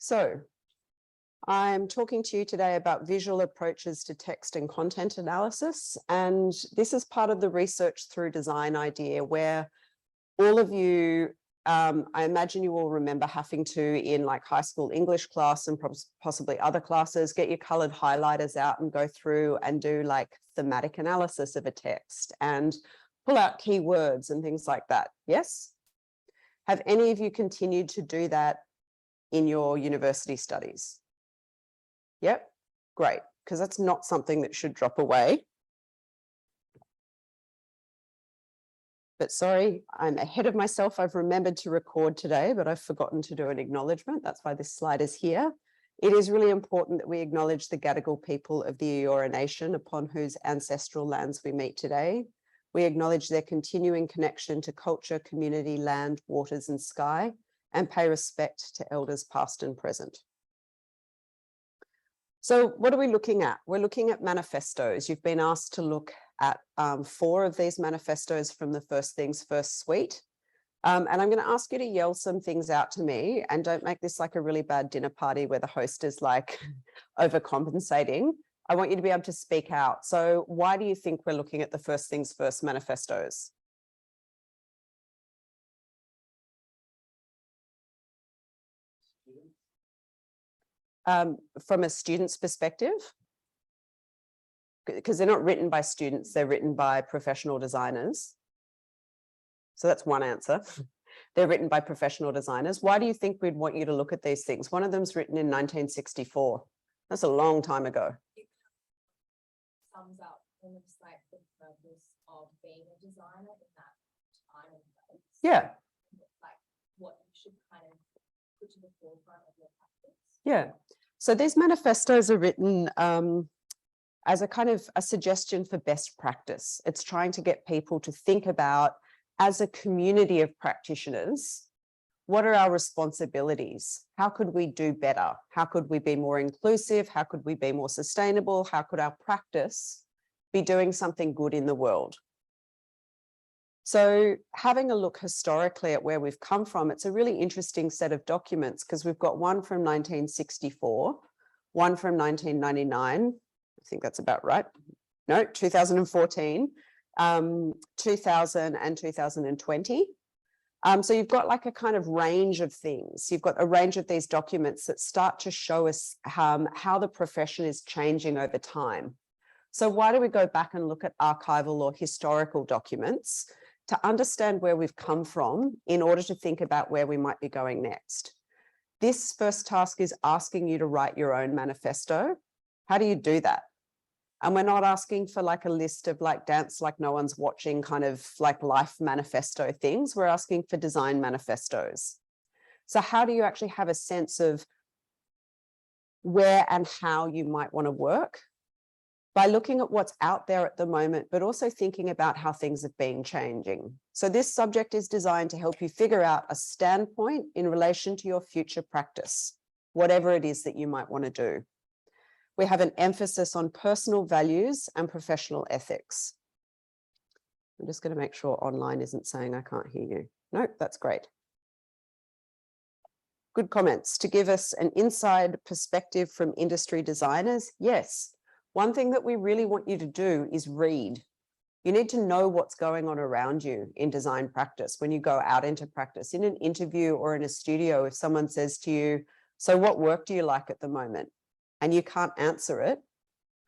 So I'm talking to you today about visual approaches to text and content analysis. And this is part of the research through design idea where all of you, I imagine you all remember having to, in like high school English class and possibly other classes, get your colored highlighters out and go through and do like thematic analysis of a text and pull out keywords and things like that. Yes? Have any of you continued to do that in your university studies? Yep, great, because that's not something that should drop away. But sorry, I'm ahead of myself. I've remembered to record today, but I've forgotten to do an acknowledgement. That's why this slide is here. It is really important that we acknowledge the Gadigal people of the Eora Nation upon whose ancestral lands we meet today. We acknowledge their continuing connection to culture, community, land, waters, and sky, and pay respect to elders past and present. So what are we looking at? We're looking at manifestos. You've been asked to look at 4 of these manifestos from the First Things First suite. And I'm going to ask you to yell some things out to me, and don't make this like a really bad dinner party where the host is like overcompensating. I want you to be able to speak out. So why do you think we're looking at the First Things First manifestos? From a student's perspective? Because they're not written by students, they're written by professional designers. So that's one answer. They're written by professional designers. Why do you think we'd want you to look at these things? One of them's written in 1964. That's a long time ago. It sums up almost like the purpose of being a designer in that time and place. Yeah. Like what you should kind of put to the forefront of your practice. Yeah. So these manifestos are written as a kind of a suggestion for best practice. It's trying to get people to think about, as a community of practitioners, what are our responsibilities? How could we do better? How could we be more inclusive? How could we be more sustainable? How could our practice be doing something good in the world? So having a look historically at where we've come from, it's a really interesting set of documents because we've got one from 1964, one from 1999, I think that's about right. No, 2014, 2000 and 2020. So you've got like a kind of range of things. You've got a range of these documents that start to show us how the profession is changing over time. So why do we go back and look at archival or historical documents? To understand where we've come from in order to think about where we might be going next. This first task is asking you to write your own manifesto. How do you do that? And we're not asking for like a list of like dance like no one's watching kind of like life manifesto things. We're asking for design manifestos. So how do you actually have a sense of where and how you might want to work? By looking at what's out there at the moment, but also thinking about how things have been changing. So this subject is designed to help you figure out a standpoint in relation to your future practice, whatever it is that you might want to do. We have an emphasis on personal values and professional ethics. I'm just going to make sure online isn't saying I can't hear you. No, that's great. Good comments. To give us an inside perspective from industry designers, yes. One thing that we really want you to do is read. You need to know what's going on around you in design practice when you go out into practice. In an interview or in a studio, if someone says to you, so what work do you like at the moment? And you can't answer it,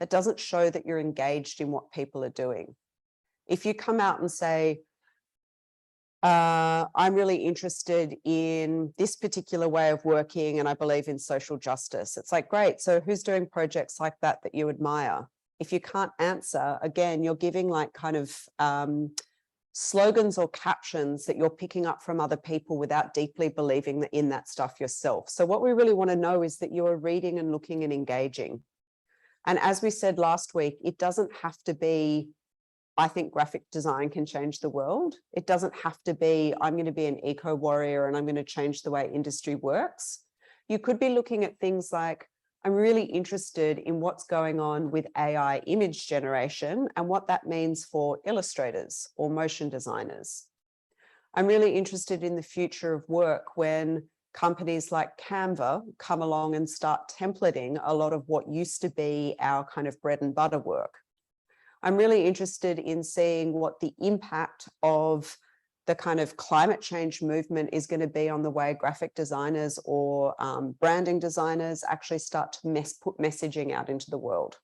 that doesn't show that you're engaged in what people are doing. If you come out and say, I'm really interested in this particular way of working and I believe in social justice. It's like, great. So who's doing projects like that that you admire? If you can't answer, again, you're giving like kind of slogans or captions that you're picking up from other people without deeply believing in that stuff yourself. So what we really want to know is that you are reading and looking and engaging. And as we said last week, it doesn't have to be, I think graphic design can change the world. It doesn't have to be, I'm going to be an eco warrior and I'm going to change the way industry works. You could be looking at things like, I'm really interested in what's going on with AI image generation and what that means for illustrators or motion designers. I'm really interested in the future of work when companies like Canva come along and start templating a lot of what used to be our kind of bread and butter work. I'm really interested in seeing what the impact of the kind of climate change movement is going to be on the way graphic designers or branding designers actually start to put messaging out into the world.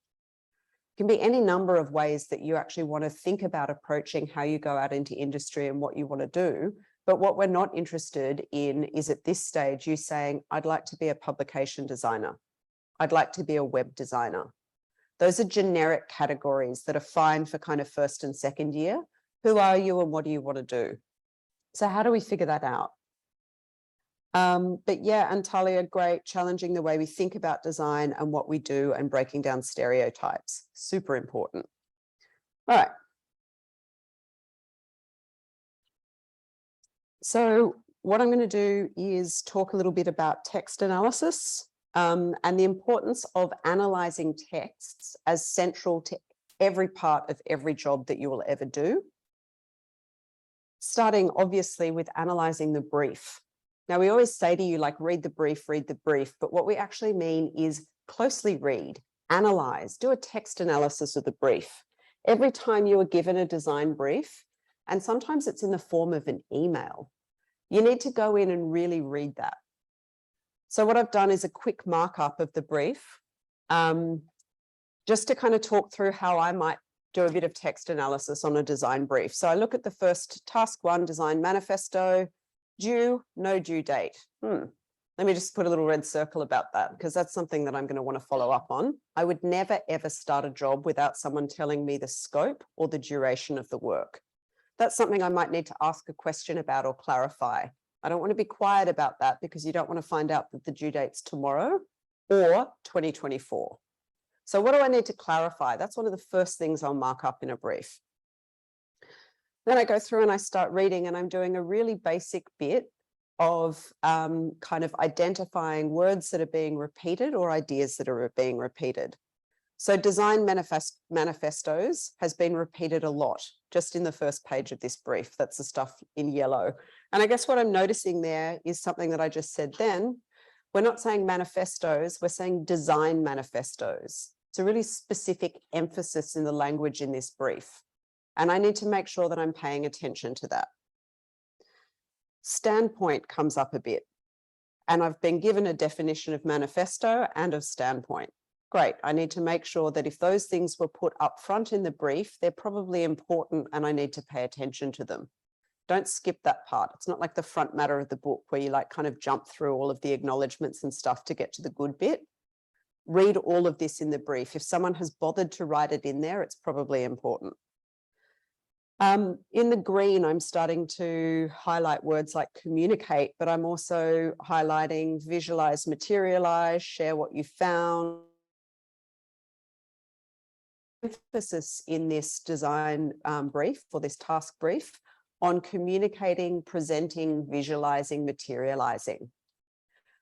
It can be any number of ways that you actually want to think about approaching how you go out into industry and what you want to do. But what we're not interested in is at this stage, you saying, I'd like to be a publication designer. I'd like to be a web designer. Those are generic categories that are fine for kind of first and second year. Who are you and what do you want to do? So how do we figure that out? But yeah, Antalya, great, challenging the way we think about design and what we do and breaking down stereotypes. Super important. All right. So what I'm going to do is talk a little bit about text analysis and the importance of analyzing texts as central to every part of every job that you will ever do. Starting obviously with analyzing the brief. Now, we always say to you, like, read the brief, but what we actually mean is closely read, analyze, do a text analysis of the brief. Every time you are given a design brief, and sometimes it's in the form of an email, you need to go in and really read that. So what I've done is a quick markup of the brief, just to kind of talk through how I might do a bit of text analysis on a design brief. So I look at the first task 1, design manifesto, due, no due date. Let me just put a little red circle about that because that's something that I'm going to want to follow up on. I would never, ever start a job without someone telling me the scope or the duration of the work. That's something I might need to ask a question about or clarify. I don't want to be quiet about that because you don't want to find out that the due date's tomorrow or 2024. So what do I need to clarify? That's one of the first things I'll mark up in a brief. Then I go through and I start reading and I'm doing a really basic bit of kind of identifying words that are being repeated or ideas that are being repeated. So design manifestos has been repeated a lot just in the first page of this brief. That's the stuff in yellow. And I guess what I'm noticing there is something that I just said then. We're not saying manifestos, we're saying design manifestos. It's a really specific emphasis in the language in this brief. And I need to make sure that I'm paying attention to that. Standpoint comes up a bit. And I've been given a definition of manifesto and of standpoint. Great, I need to make sure that if those things were put up front in the brief, they're probably important and I need to pay attention to them. Don't skip that part. It's not like the front matter of the book where you like kind of jump through all of the acknowledgements and stuff to get to the good bit. Read all of this in the brief. If someone has bothered to write it in there, it's probably important. In the green, I'm starting to highlight words like communicate, but I'm also highlighting visualize, materialize, share what you found. Emphasis in this design brief or this task brief on communicating, presenting, visualizing, materializing.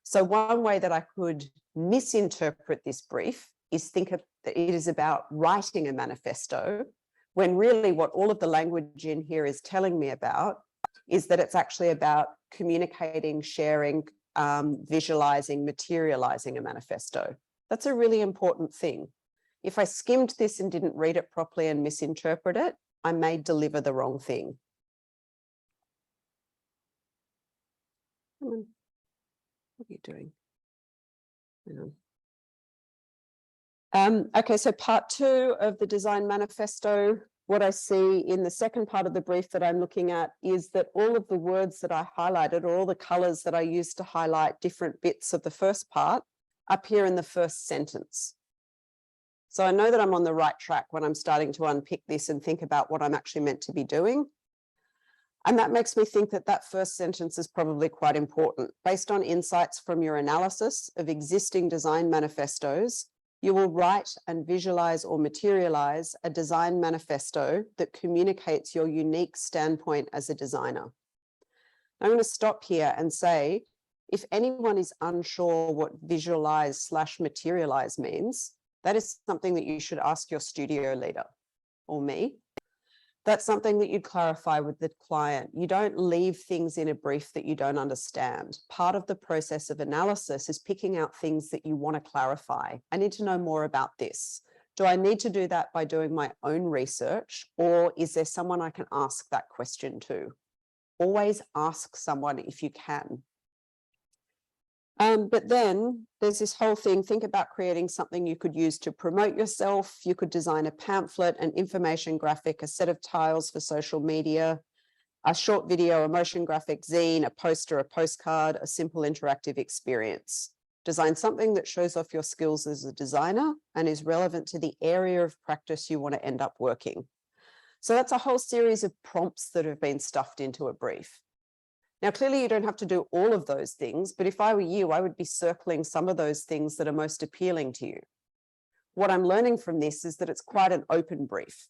So one way that I could misinterpret this brief is think of that it is about writing a manifesto, when really what all of the language in here is telling me about is that it's actually about communicating, sharing, visualizing, materializing a manifesto. That's a really important thing. If I skimmed this and didn't read it properly and misinterpret it, I may deliver the wrong thing. Come on. What are you doing? Hang on. Okay, so part 2 of the design manifesto, what I see in the second part of the brief that I'm looking at is that all of the words that I highlighted or all the colors that I used to highlight different bits of the first part appear in the first sentence. So I know that I'm on the right track when I'm starting to unpick this and think about what I'm actually meant to be doing. And that makes me think that that first sentence is probably quite important. Based on insights from your analysis of existing design manifestos, you will write and visualize or materialize a design manifesto that communicates your unique standpoint as a designer. I'm going to stop here and say, if anyone is unsure what visualize/materialize means, that is something that you should ask your studio leader or me. That's something that you'd clarify with the client. You don't leave things in a brief that you don't understand. Part of the process of analysis is picking out things that you want to clarify. I need to know more about this. Do I need to do that by doing my own research, or is there someone I can ask that question to? Always ask someone if you can. But then there's this whole thing, think about creating something you could use to promote yourself. You could design a pamphlet, an information graphic, a set of tiles for social media, a short video, a motion graphic, zine, a poster, a postcard, a simple interactive experience. Design something that shows off your skills as a designer and is relevant to the area of practice you want to end up working. So that's a whole series of prompts that have been stuffed into a brief. Now, clearly you don't have to do all of those things, but if I were you, I would be circling some of those things that are most appealing to you. What I'm learning from this is that it's quite an open brief.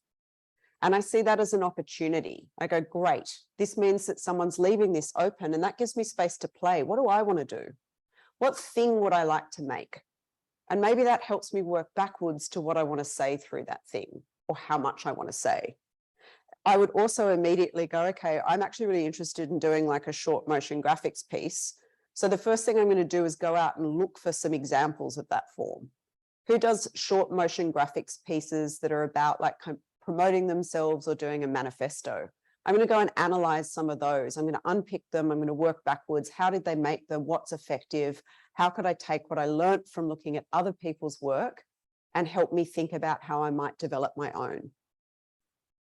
And I see that as an opportunity. I go, great, this means that someone's leaving this open and that gives me space to play. What do I want to do? What thing would I like to make? And maybe that helps me work backwards to what I want to say through that thing or how much I want to say. I would also immediately go, okay, I'm actually really interested in doing like a short motion graphics piece. So the first thing I'm going to do is go out and look for some examples of that form. Who does short motion graphics pieces that are about like promoting themselves or doing a manifesto? I'm going to go and analyze some of those. I'm going to unpick them. I'm going to work backwards. How did they make them? What's effective? How could I take what I learned from looking at other people's work and help me think about how I might develop my own?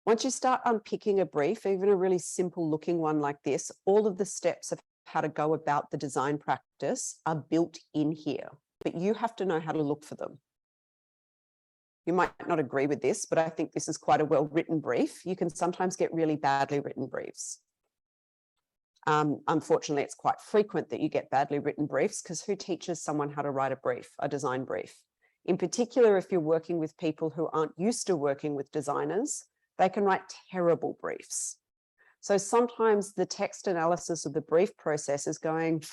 Once you start unpicking a brief, even a really simple looking one like this, all of the steps of how to go about the design practice are built in here, but you have to know how to look for them. You might not agree with this, but I think this is quite a well-written brief. You can sometimes get really badly written briefs. Unfortunately, it's quite frequent that you get badly written briefs because who teaches someone how to write a brief, a design brief? In particular, if you're working with people who aren't used to working with designers, they can write terrible briefs. So sometimes the text analysis of the brief process is going,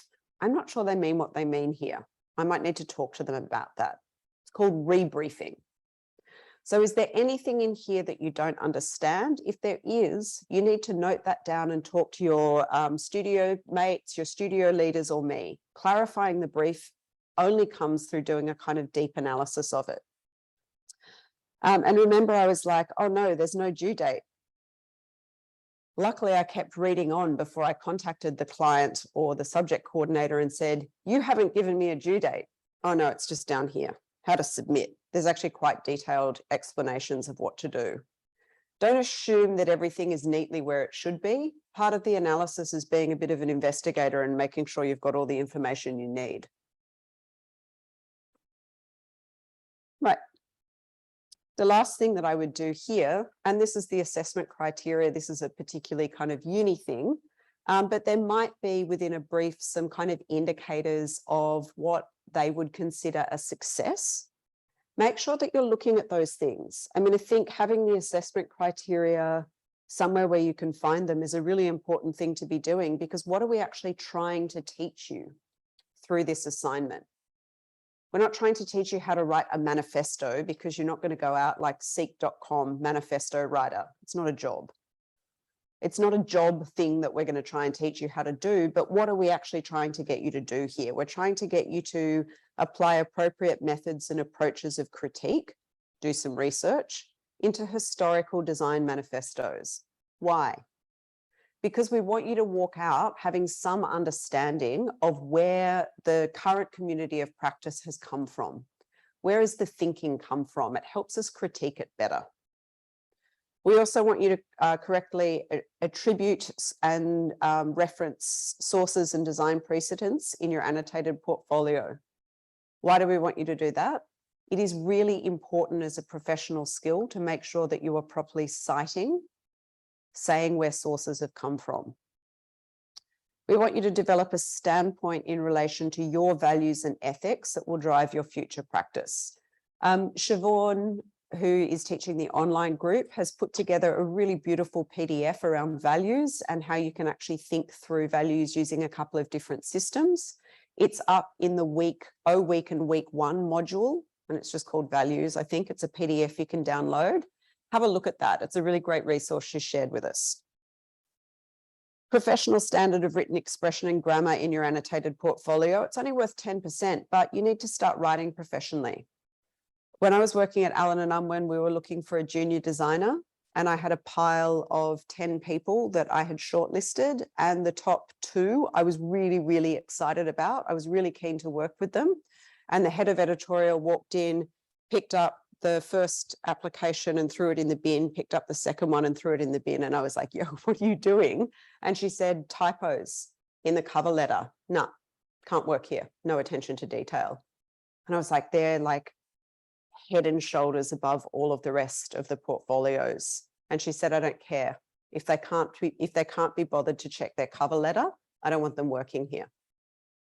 I'm not sure they mean what they mean here. I might need to talk to them about that. It's called rebriefing. So is there anything in here that you don't understand? If there is, you need to note that down and talk to your studio mates, your studio leaders, or me. Clarifying the brief only comes through doing a kind of deep analysis of it. And remember, I was like, oh no, there's no due date. Luckily, I kept reading on before I contacted the client or the subject coordinator and said, you haven't given me a due date. Oh no, it's just down here, how to submit. There's actually quite detailed explanations of what to do. Don't assume that everything is neatly where it should be. Part of the analysis is being a bit of an investigator and making sure you've got all the information you need. Right. The last thing that I would do here, and this is the assessment criteria, this is a particularly kind of uni thing, but there might be within a brief some kind of indicators of what they would consider a success. Make sure that you're looking at those things. I mean, I think having the assessment criteria somewhere where you can find them is a really important thing to be doing, because what are we actually trying to teach you through this assignment? We're not trying to teach you how to write a manifesto, because you're not going to go out like seek.com manifesto writer. It's not a job. It's not a job thing that we're going to try and teach you how to do, but what are we actually trying to get you to do here? We're trying to get you to apply appropriate methods and approaches of critique, do some research into historical design manifestos. Why? Because we want you to walk out having some understanding of where the current community of practice has come from. Where has the thinking come from? It helps us critique it better. We also want you to correctly attribute and reference sources and design precedents in your annotated portfolio. Why do we want you to do that? It is really important as a professional skill to make sure that you are properly citing, saying where sources have come from. We want you to develop a standpoint in relation to your values and ethics that will drive your future practice. Siobhan, who is teaching the online group, has put together a really beautiful PDF around values and how you can actually think through values using a couple of different systems. It's up in the week and week 1 module, and it's just called values. I think it's a PDF you can download. Have a look at that. It's a really great resource she shared with us. Professional standard of written expression and grammar in your annotated portfolio. It's only worth 10%, but you need to start writing professionally. When I was working at Allen & Unwin, we were looking for a junior designer, and I had a pile of 10 people that I had shortlisted, and the top 2 I was really, really excited about. I was really keen to work with them. And the head of editorial walked in, picked up the first application and threw it in the bin, picked up the second one and threw it in the bin. And I was like, yo, what are you doing? And she said, typos in the cover letter. No, can't work here. No attention to detail. And I was like, they're like head and shoulders above all of the rest of the portfolios. And she said, I don't care. If they can't be bothered to check their cover letter, I don't want them working here.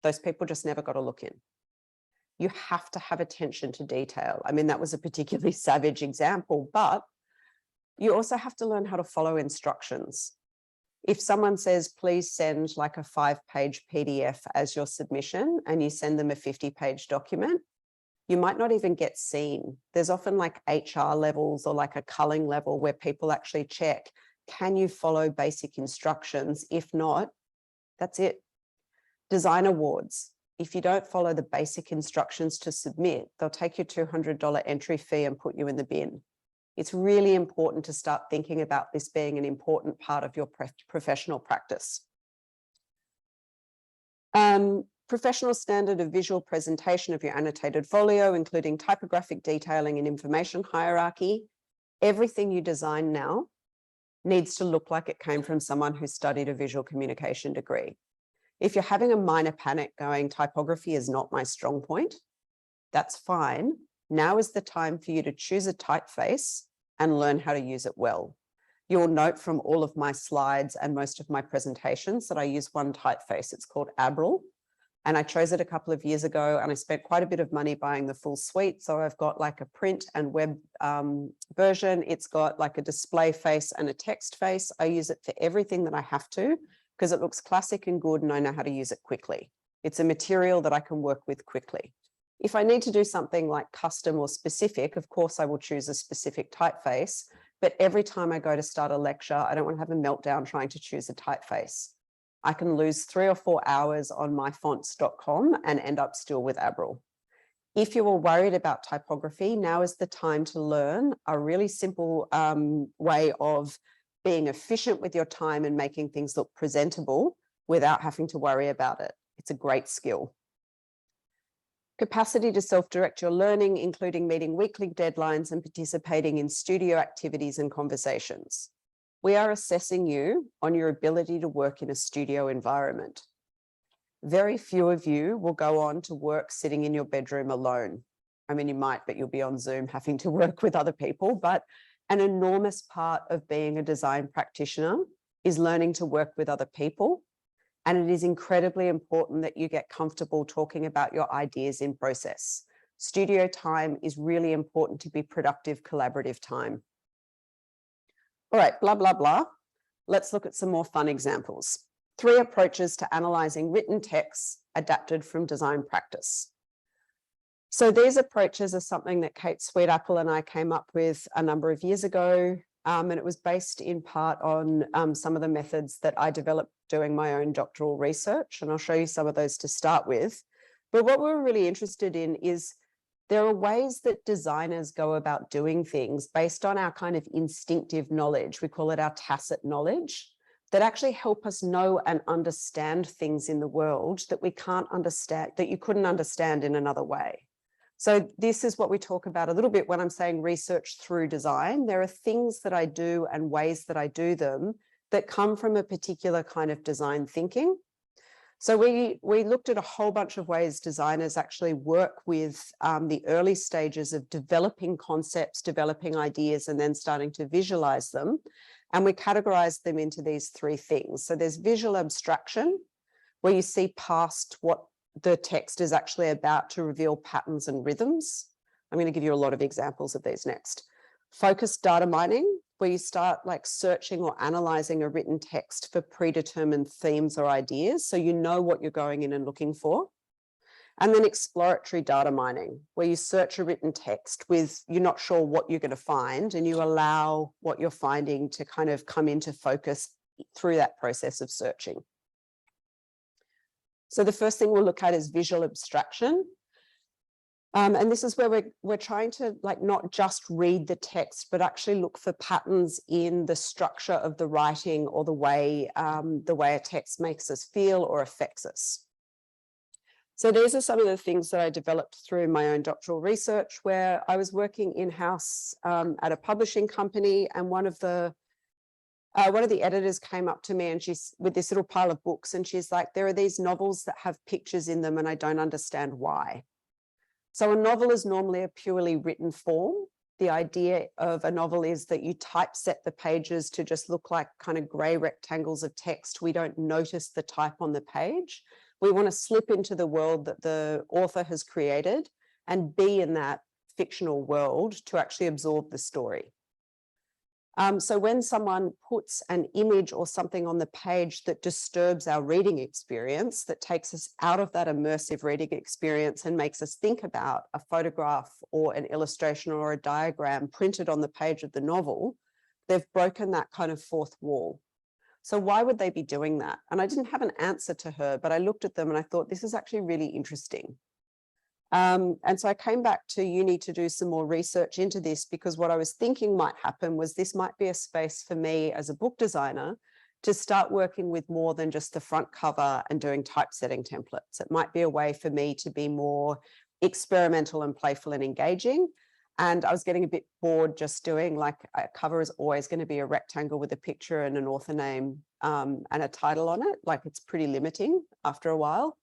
Those people just never got a look in. You have to have attention to detail. I mean, that was a particularly savage example, but you also have to learn how to follow instructions. If someone says, please send like a 5-page PDF as your submission, and you send them a 50-page document, you might not even get seen. There's often like HR levels or like a culling level where people actually check, can you follow basic instructions? If not, that's it. Design awards. If you don't follow the basic instructions to submit, they'll take your $200 entry fee and put you in the bin. It's really important to start thinking about this being an important part of your professional practice. Professional standard of visual presentation of your annotated folio, including typographic detailing and information hierarchy. Everything you design now needs to look like it came from someone who studied a visual communication degree. If you're having a minor panic going, typography is not my strong point, that's fine. Now is the time for you to choose a typeface and learn how to use it well. You'll note from all of my slides and most of my presentations that I use one typeface. It's called Abril. And I chose it a couple of years ago, and I spent quite a bit of money buying the full suite. So I've got like a print and web version. It's got like a display face and a text face. I use it for everything that I have to, because it looks classic and good and I know how to use it quickly. It's a material that I can work with quickly. If I need to do something like custom or specific, of course, I will choose a specific typeface. But every time I go to start a lecture, I don't want to have a meltdown trying to choose a typeface. I can lose 3 or 4 hours on myfonts.com and end up still with Abril. If you are worried about typography, now is the time to learn a really simple way of being efficient with your time and making things look presentable without having to worry about it. It's a great skill. Capacity to self-direct your learning, including meeting weekly deadlines and participating in studio activities and conversations. We are assessing you on your ability to work in a studio environment. Very few of you will go on to work sitting in your bedroom alone. I mean, you might, but you'll be on Zoom having to work with other people. But an enormous part of being a design practitioner is learning to work with other people. And it is incredibly important that you get comfortable talking about your ideas in process. Studio time is really important to be productive, collaborative time. All right, blah, blah, blah. Let's look at some more fun examples. 3 approaches to analyzing written texts adapted from design practice. So these approaches are something that Kate Sweetapple and I came up with a number of years ago. And it was based in part on some of the methods that I developed doing my own doctoral research. And I'll show you some of those to start with. But what we're really interested in is there are ways that designers go about doing things based on our kind of instinctive knowledge. We call it our tacit knowledge, that actually help us know and understand things in the world that we can't understand, that you couldn't understand in another way. So this is what we talk about a little bit when I'm saying research through design. There are things that I do and ways that I do them that come from a particular kind of design thinking. So we looked at a whole bunch of ways designers actually work with the early stages of developing concepts, developing ideas, and then starting to visualize them. And we categorized them into these 3 things. So there's visual abstraction, where you see past what the text is actually about to reveal patterns and rhythms. I'm going to give you a lot of examples of these next. Focused data mining, where you start like searching or analyzing a written text for predetermined themes or ideas, so you know what you're going in and looking for. And then exploratory data mining, where you search a written text with, you're not sure what you're going to find, and you allow what you're finding to kind of come into focus through that process of searching. So the first thing we'll look at is visual abstraction. And this is where we're trying to like not just read the text, but actually look for patterns in the structure of the writing or the way a text makes us feel or affects us. So these are some of the things that I developed through my own doctoral research, where I was working in-house at a publishing company, and one of the editors came up to me and she's with this little pile of books, and she's like, there are these novels that have pictures in them and I don't understand why. So a novel is normally a purely written form. The idea of a novel is that you typeset the pages to just look like kind of gray rectangles of text. We don't notice the type on the page. We want to slip into the world that the author has created and be in that fictional world to actually absorb the story. So when someone puts an image or something on the page that disturbs our reading experience, that takes us out of that immersive reading experience and makes us think about a photograph or an illustration or a diagram printed on the page of the novel, they've broken that kind of fourth wall. So why would they be doing that? And I didn't have an answer to her, but I looked at them and I thought, this is actually really interesting. And so I came back to uni to do some more research into this, because what I was thinking might happen was this might be a space for me as a book designer to start working with more than just the front cover and doing typesetting templates. It might be a way for me to be more experimental and playful and engaging. And I was getting a bit bored just doing like a cover is always going to be a rectangle with a picture and an author name and a title on it. Like it's pretty limiting after a while.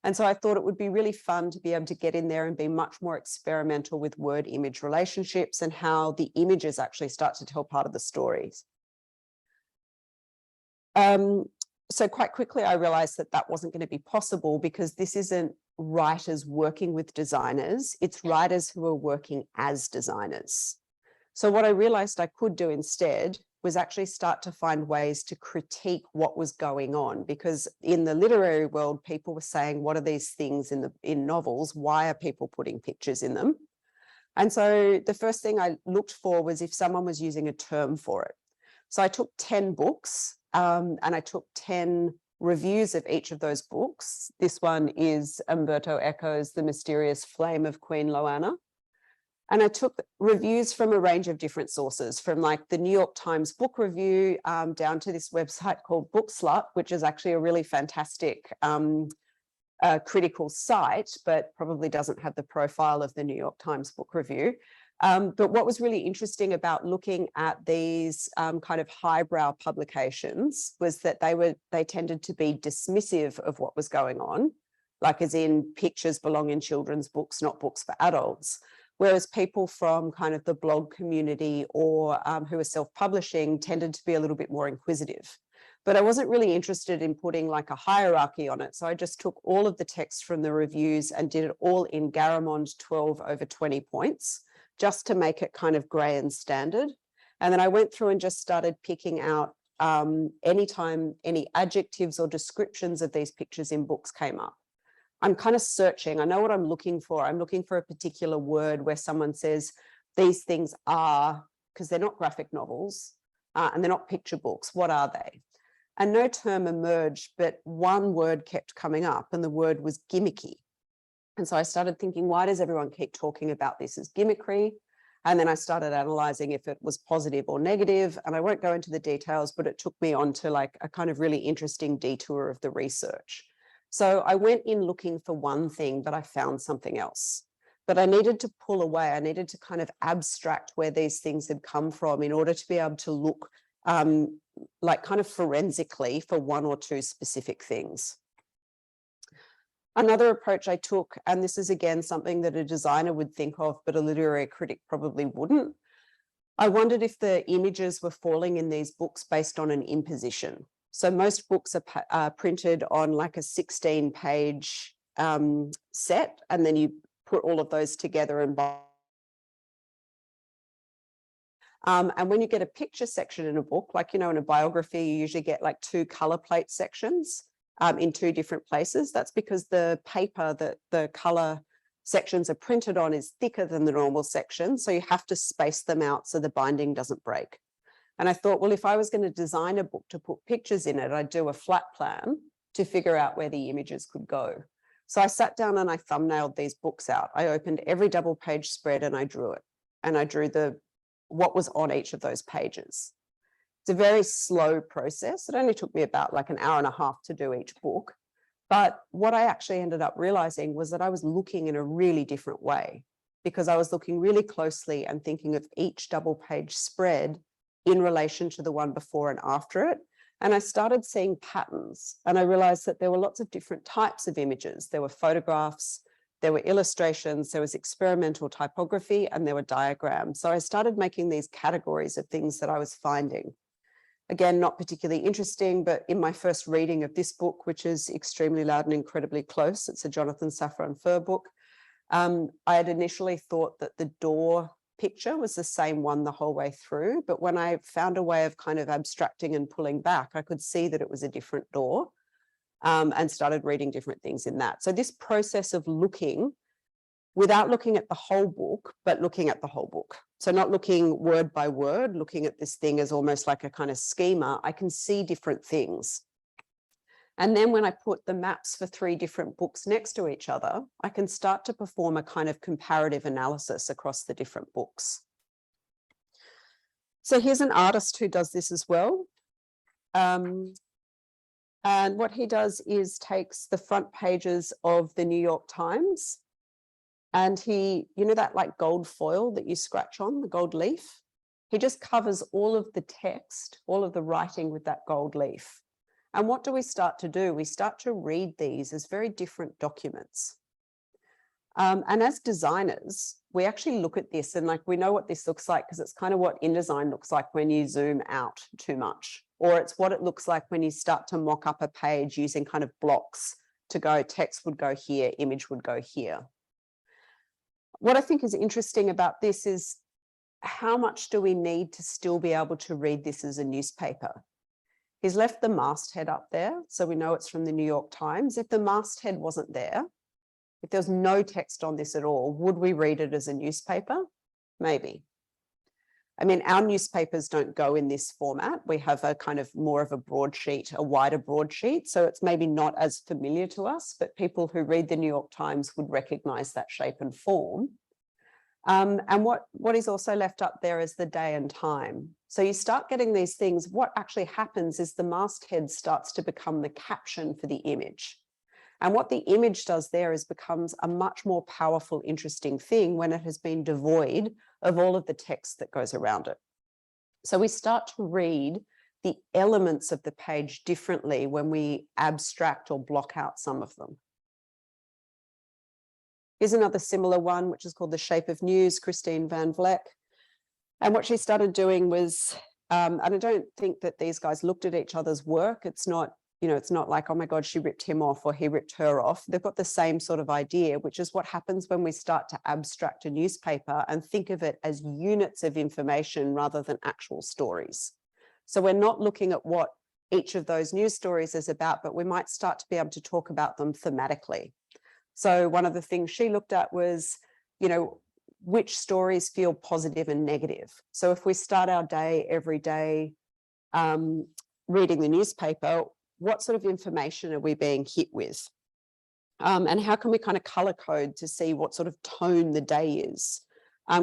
And so I thought it would be really fun to be able to get in there and be much more experimental with word image relationships and how the images actually start to tell part of the stories. So quite quickly, I realized that that wasn't going to be possible, because this isn't writers working with designers, it's writers who are working as designers. So what I realized I could do instead was actually start to find ways to critique what was going on, because in the literary world, people were saying, what are these things in novels? Why are people putting pictures in them? And so the first thing I looked for was if someone was using a term for it. So I took 10 books and I took 10 reviews of each of those books. This one is Umberto Eco's The Mysterious Flame of Queen Loanna. And I took reviews from a range of different sources, from like the New York Times book review down to this website called Bookslut, which is actually a really fantastic critical site, but probably doesn't have the profile of the New York Times book review. But what was really interesting about looking at these kind of highbrow publications was that they tended to be dismissive of what was going on, like as in pictures belong in children's books, not books for adults. Whereas people from kind of the blog community or who are self-publishing tended to be a little bit more inquisitive. But I wasn't really interested in putting like a hierarchy on it. So I just took all of the text from the reviews and did it all in Garamond 12/20 points, just to make it kind of grey and standard. And then I went through and just started picking out anytime any adjectives or descriptions of these pictures in books came up. I'm kind of searching. I know what I'm looking for. I'm looking for a particular word where someone says these things are, because they're not graphic novels and they're not picture books. What are they? And no term emerged, but one word kept coming up, and the word was gimmicky. And so I started thinking, why does everyone keep talking about this as gimmickry? And then I started analyzing if it was positive or negative. And I won't go into the details, but it took me on to like a kind of really interesting detour of the research. So I went in looking for one thing, but I found something else. But I needed to pull away. I needed to kind of abstract where these things had come from in order to be able to look like kind of forensically for one or two specific things. Another approach I took, and this is again something that a designer would think of, but a literary critic probably wouldn't. I wondered if the images were falling in these books based on an imposition. So most books are printed on like a 16-page set, and then you put all of those together and when you get a picture section in a book, like, you know, in a biography, you usually get like 2 color plate sections. in two different places. That's because the paper that the color sections are printed on is thicker than the normal section. So you have to space them out so the binding doesn't break. And I thought, well, if I was going to design a book to put pictures in it, I'd do a flat plan to figure out where the images could go. So I sat down and I thumbnailed these books out. I opened every double page spread and I drew it. And I drew what was on each of those pages. It's a very slow process. It only took me about like an hour and a half to do each book. But what I actually ended up realizing was that I was looking in a really different way, because I was looking really closely and thinking of each double page spread in relation to the one before and after it. And I started seeing patterns, and I realized that there were lots of different types of images. There were photographs, there were illustrations, there was experimental typography, and there were diagrams. So I started making these categories of things that I was finding. Again, not particularly interesting, but in my first reading of this book, which is Extremely Loud and Incredibly Close, it's a Jonathan Safran Foer book, I had initially thought that the door picture was the same one the whole way through, but when I found a way of kind of abstracting and pulling back, I could see that it was a different door, and started reading different things in that. So this process of looking without looking at the whole book, but looking at the whole book. So not looking word by word, looking at this thing as almost like a kind of schema, I can see different things. And then when I put the maps for 3 different books next to each other, I can start to perform a kind of comparative analysis across the different books. So here's an artist who does this as well. And what he does is takes the front pages of the New York Times, and he, you know, that like gold foil that you scratch on, the gold leaf? He just covers all of the text, all of the writing with that gold leaf. And what do we start to do? We start to read these as very different documents. And as designers, we actually look at this and like, we know what this looks like because it's kind of what InDesign looks like when you zoom out too much, or it's what it looks like when you start to mock up a page using kind of blocks to go, text would go here, image would go here. What I think is interesting about this is how much do we need to still be able to read this as a newspaper? He's left the masthead up there, so we know it's from the New York Times. If the masthead wasn't there, if there was no text on this at all, would we read it as a newspaper? Maybe. I mean, our newspapers don't go in this format. We have a kind of more of a broadsheet, a wider broadsheet. So it's maybe not as familiar to us, but people who read the New York Times would recognize that shape and form. And what is also left up there is the day and time. So you start getting these things. What actually happens is the masthead starts to become the caption for the image. And what the image does there is becomes a much more powerful, interesting thing when it has been devoid of all of the text that goes around it. So we start to read the elements of the page differently when we abstract or block out some of them. Here's another similar one, which is called The Shape of News, Christine Van Vleck. And what she started doing was, and I don't think that these guys looked at each other's work. It's not, you know, it's not like, oh my God, she ripped him off or he ripped her off. They've got the same sort of idea, which is what happens when we start to abstract a newspaper and think of it as units of information rather than actual stories. So we're not looking at what each of those news stories is about, but we might start to be able to talk about them thematically. So one of the things she looked at was, you know, which stories feel positive and negative. So if we start our day every day reading the newspaper, what sort of information are we being hit with? And how can we kind of color code to see what sort of tone the day is?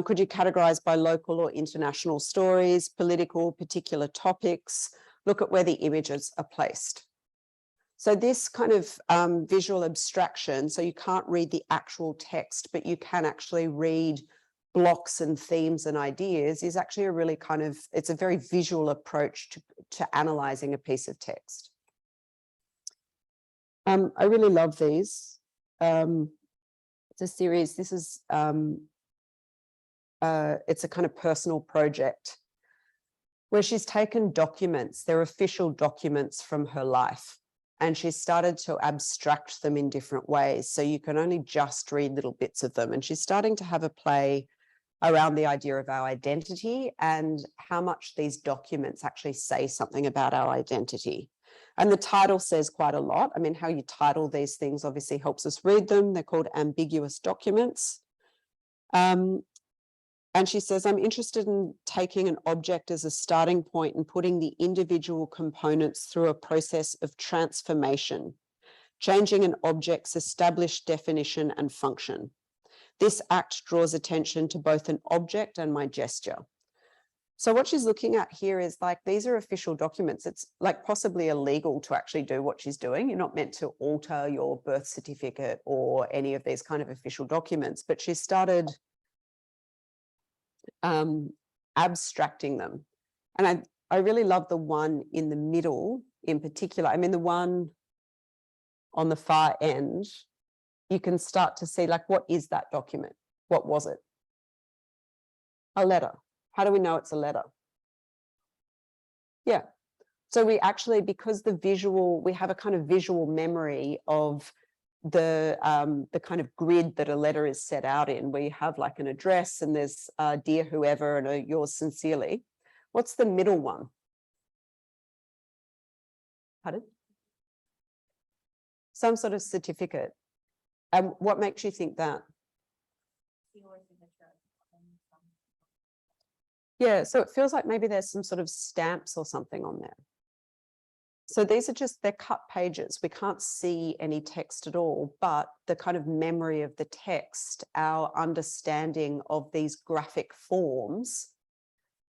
Could you categorize by local or international stories, political, particular topics? Look at where the images are placed. So this kind of visual abstraction, so you can't read the actual text, but you can actually read blocks and themes and ideas, is actually a really kind of, it's a very visual approach to analyzing a piece of text. I really love these. It's a series, this is, it's a kind of personal project where she's taken documents, they're official documents from her life, and she started to abstract them in different ways. So you can only just read little bits of them. And she's starting to have a play around the idea of our identity and how much these documents actually say something about our identity. And the title says quite a lot. I mean, how you title these things obviously helps us read them. They're called ambiguous documents. And she says, I'm interested in taking an object as a starting point and putting the individual components through a process of transformation, changing an object's established definition and function. This act draws attention to both an object and my gesture. So what she's looking at here is like, these are official documents. It's like possibly illegal to actually do what she's doing. You're not meant to alter your birth certificate or any of these kind of official documents, but she started abstracting them. And I really love the one in the middle in particular. I mean, the one on the far end, you can start to see like, what is that document? What was it? A letter. How do we know it's a letter? Yeah. So we actually, because the visual, we have a kind of visual memory of the kind of grid that a letter is set out in, where you have like an address and there's dear whoever and a yours sincerely. What's the middle one? Pardon? Some sort of certificate. And what makes you think that? Yeah, so it feels like maybe there's some sort of stamps or something on there. So these are just, they're cut pages. We can't see any text at all, but the kind of memory of the text, our understanding of these graphic forms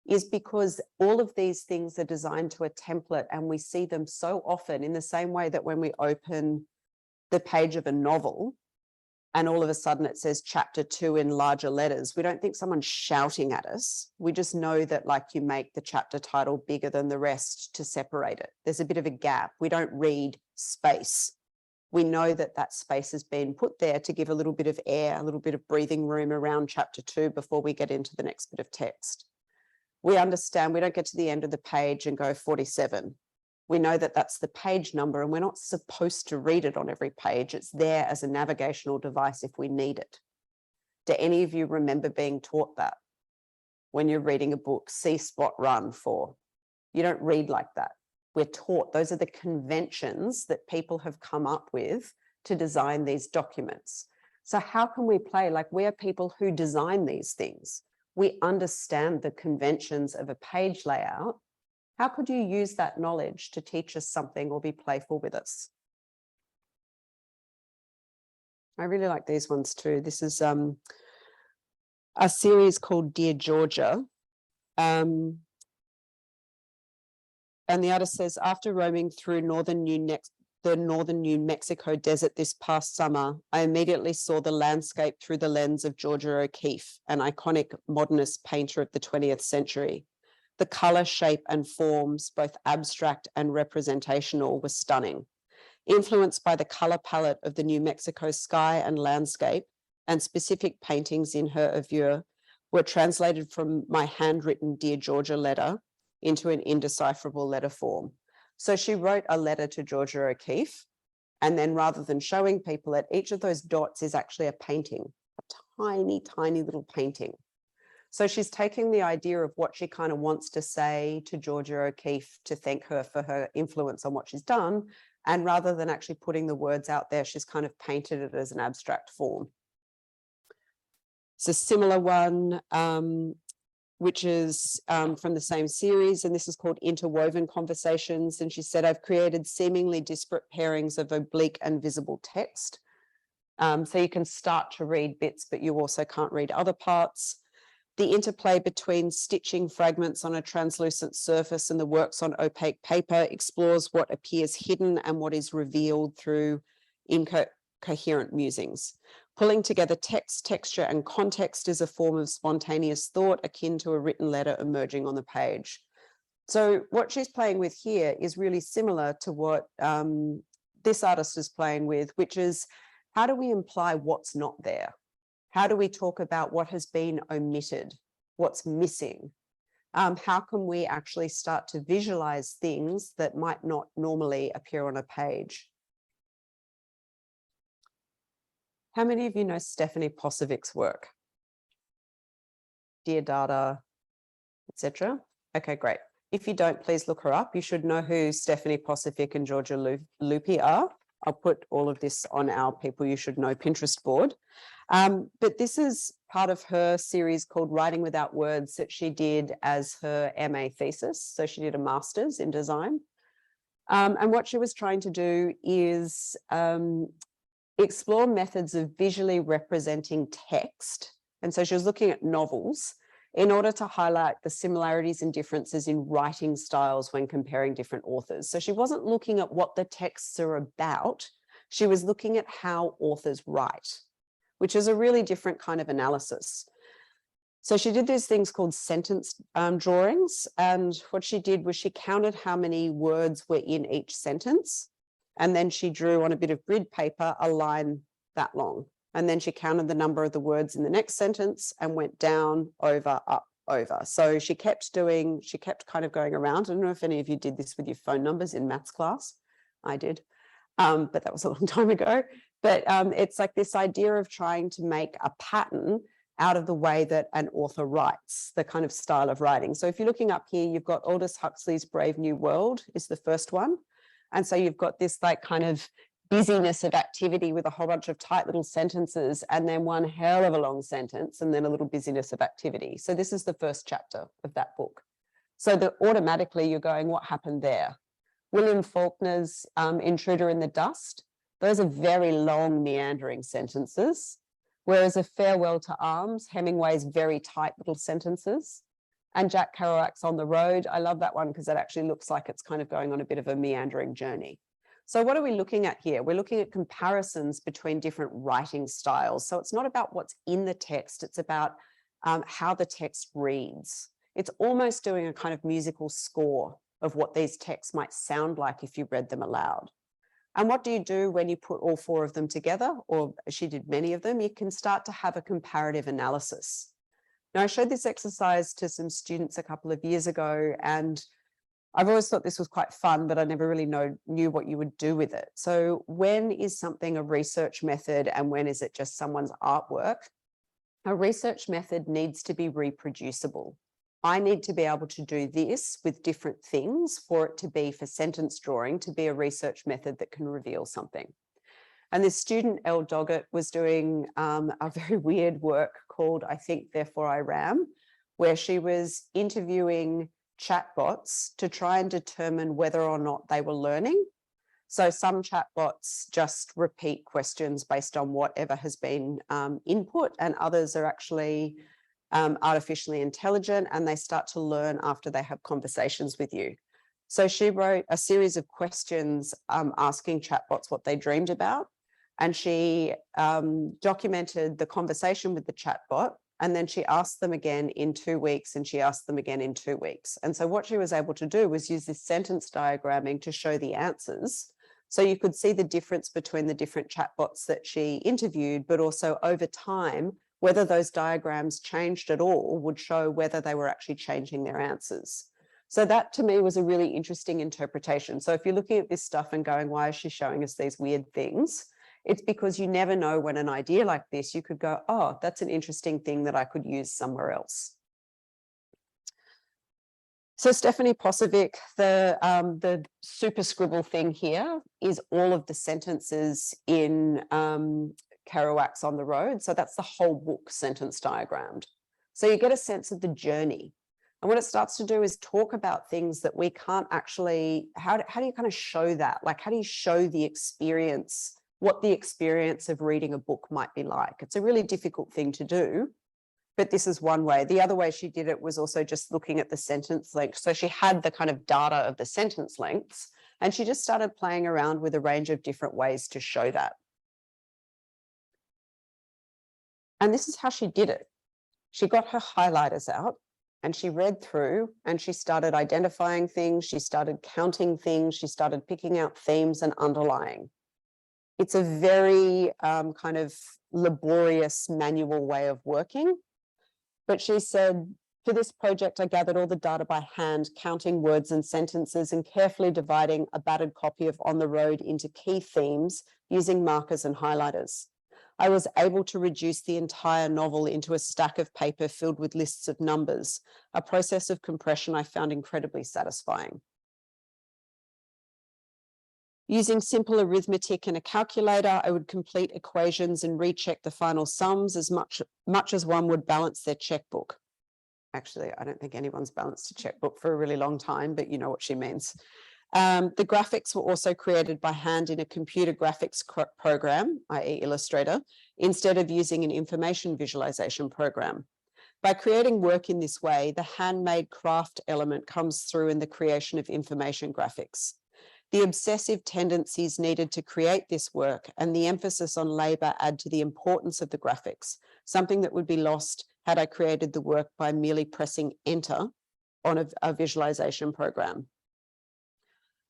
is because all of these things are designed to a template, and we see them so often in the same way that when we open the page of a novel and all of a sudden it says chapter 2 in larger letters, we don't think someone's shouting at us. We just know that like you make the chapter title bigger than the rest to separate it. There's a bit of a gap. We don't read space. We know that that space has been put there to give a little bit of air, a little bit of breathing room around chapter 2 before we get into the next bit of text. We understand we don't get to the end of the page and go 47. We know that that's the page number, and we're not supposed to read it on every page. It's there as a navigational device if we need it. Do any of you remember being taught that when you're reading a book, see, spot, run for? You don't read like that. We're taught. Those are the conventions that people have come up with to design these documents. So how can we play like we're people who design these things? We understand the conventions of a page layout. How could you use that knowledge to teach us something or be playful with us? I really like these ones too. This is a series called Dear Georgia. And the artist says, after roaming through the northern New Mexico desert this past summer, I immediately saw the landscape through the lens of Georgia O'Keeffe, an iconic modernist painter of the 20th century. The color, shape, and forms, both abstract and representational, were stunning. Influenced by the color palette of the New Mexico sky and landscape, and specific paintings in her oeuvre were translated from my handwritten Dear Georgia letter into an indecipherable letter form. So she wrote a letter to Georgia O'Keeffe, and then rather than showing people it, each of those dots is actually a painting, a tiny, tiny little painting. So she's taking the idea of what she kind of wants to say to Georgia O'Keeffe to thank her for her influence on what she's done. And rather than actually putting the words out there, she's kind of painted it as an abstract form. It's a similar one, which is from the same series, and this is called Interwoven Conversations. And she said, I've created seemingly disparate pairings of oblique and visible text. So you can start to read bits, but you also can't read other parts. The interplay between stitching fragments on a translucent surface and the works on opaque paper explores what appears hidden and what is revealed through incoherent musings. Pulling together text, texture, and context is a form of spontaneous thought akin to a written letter emerging on the page. So what she's playing with here is really similar to what this artist is playing with, which is how do we imply what's not there? How do we talk about what has been omitted, what's missing? How can we actually start to visualize things that might not normally appear on a page? How many of you know Stephanie Posavic's work? Dear Dada, etc. Okay, great. If you don't, please look her up. You should know who Stephanie Posific and Georgia Lupi are. I'll put all of this on our People You Should Know Pinterest board. But this is part of her series called Writing Without Words that she did as her MA thesis. So she did a master's in design. And what she was trying to do is explore methods of visually representing text. And so she was looking at novels in order to highlight the similarities and differences in writing styles when comparing different authors. So she wasn't looking at what the texts are about. She was looking at how authors write, which is a really different kind of analysis. So she did these things called sentence drawings. And what she did was she counted how many words were in each sentence. And then she drew on a bit of grid paper a line that long. And then she counted the number of the words in the next sentence and went down, over, up, over. So she kept kind of going around. I don't know if any of you did this with your phone numbers in maths class. I did, but that was a long time ago. But it's like this idea of trying to make a pattern out of the way that an author writes, the kind of style of writing. So if you're looking up here, you've got Aldous Huxley's Brave New World is the first one. And so you've got this like kind of busyness of activity with a whole bunch of tight little sentences and then one hell of a long sentence and then a little busyness of activity. So this is the first chapter of that book. So that automatically you're going, what happened there? William Faulkner's Intruder in the Dust, those are very long meandering sentences, whereas A Farewell to Arms, Hemingway's very tight little sentences. And Jack Kerouac's On the Road, I love that one because it actually looks like it's kind of going on a bit of a meandering journey. So what are we looking at here? We're looking at comparisons between different writing styles. So it's not about what's in the text, it's about how the text reads. It's almost doing a kind of musical score of what these texts might sound like if you read them aloud. And what do you do when you put all four of them together, or she did many of them? You can start to have a comparative analysis. Now, I showed this exercise to some students a couple of years ago, and I've always thought this was quite fun, but I never really knew what you would do with it. So when is something a research method and when is it just someone's artwork? A research method needs to be reproducible. I need to be able to do this with different things for it to be, for sentence drawing, to be a research method that can reveal something. And this student, Elle Doggett, was doing a very weird work called I Think, Therefore I Ram, where she was interviewing chatbots to try and determine whether or not they were learning. So some chatbots just repeat questions based on whatever has been input, and others are actually artificially intelligent and they start to learn after they have conversations with you. So she wrote a series of questions asking chatbots what they dreamed about, and she documented the conversation with the chatbot. And then she asked them again in 2 weeks, and she asked them again in 2 weeks. And so what she was able to do was use this sentence diagramming to show the answers. So you could see the difference between the different chatbots that she interviewed, but also over time, whether those diagrams changed at all would show whether they were actually changing their answers. So that to me was a really interesting interpretation. So if you're looking at this stuff and going, why is she showing us these weird things? It's because you never know when an idea like this, you could go, oh, that's an interesting thing that I could use somewhere else. So Stephanie Posific, the super scribble thing here is all of the sentences in Kerouac's On the Road. So that's the whole book sentence diagrammed. So you get a sense of the journey. And what it starts to do is talk about things that we can't actually, how do you kind of show that? Like, how do you show the experience, what the experience of reading a book might be like? It's a really difficult thing to do, but this is one way. The other way she did it was also just looking at the sentence length. So she had the kind of data of the sentence lengths, and she just started playing around with a range of different ways to show that. And this is how she did it. She got her highlighters out and she read through and she started identifying things. She started counting things. She started picking out themes and underlying. It's a very kind of laborious manual way of working. But she said, for this project, I gathered all the data by hand, counting words and sentences and carefully dividing a battered copy of On the Road into key themes using markers and highlighters. I was able to reduce the entire novel into a stack of paper filled with lists of numbers, a process of compression I found incredibly satisfying. Using simple arithmetic and a calculator, I would complete equations and recheck the final sums as much as one would balance their checkbook. Actually, I don't think anyone's balanced a checkbook for a really long time, but you know what she means. The graphics were also created by hand in a computer graphics program, i.e. Illustrator, instead of using an information visualization program. By creating work in this way, the handmade craft element comes through in the creation of information graphics. The obsessive tendencies needed to create this work and the emphasis on labor add to the importance of the graphics, something that would be lost had I created the work by merely pressing enter on a visualization program.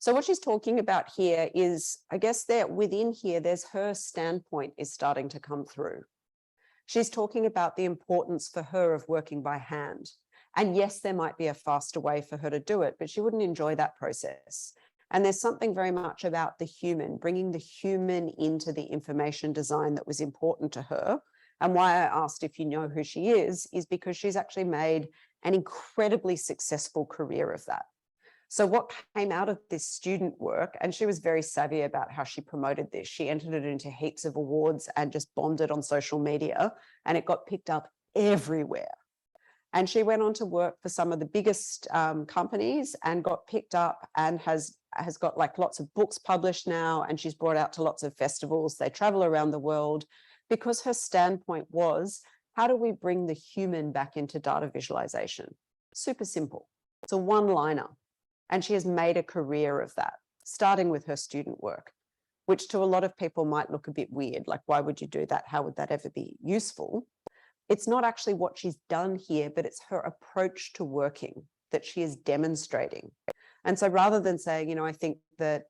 So what she's talking about here is, I guess that within here, there's her standpoint is starting to come through. She's talking about the importance for her of working by hand. And yes, there might be a faster way for her to do it, but she wouldn't enjoy that process. And there's something very much about the human, bringing the human into the information design that was important to her. And why I asked if you know who she is because she's actually made an incredibly successful career of that. So what came out of this student work, and she was very savvy about how she promoted this. She entered it into heaps of awards and just bombed it on social media, and it got picked up everywhere. And she went on to work for some of the biggest companies and got picked up and has got like lots of books published now, and she's brought out to lots of festivals. They travel around the world because her standpoint was, how do we bring the human back into data visualization? Super simple. It's a one-liner. And she has made a career of that, starting with her student work, which to a lot of people might look a bit weird. Like, why would you do that? How would that ever be useful? It's not actually what she's done here, but it's her approach to working that she is demonstrating. And so rather than saying, you know, I think that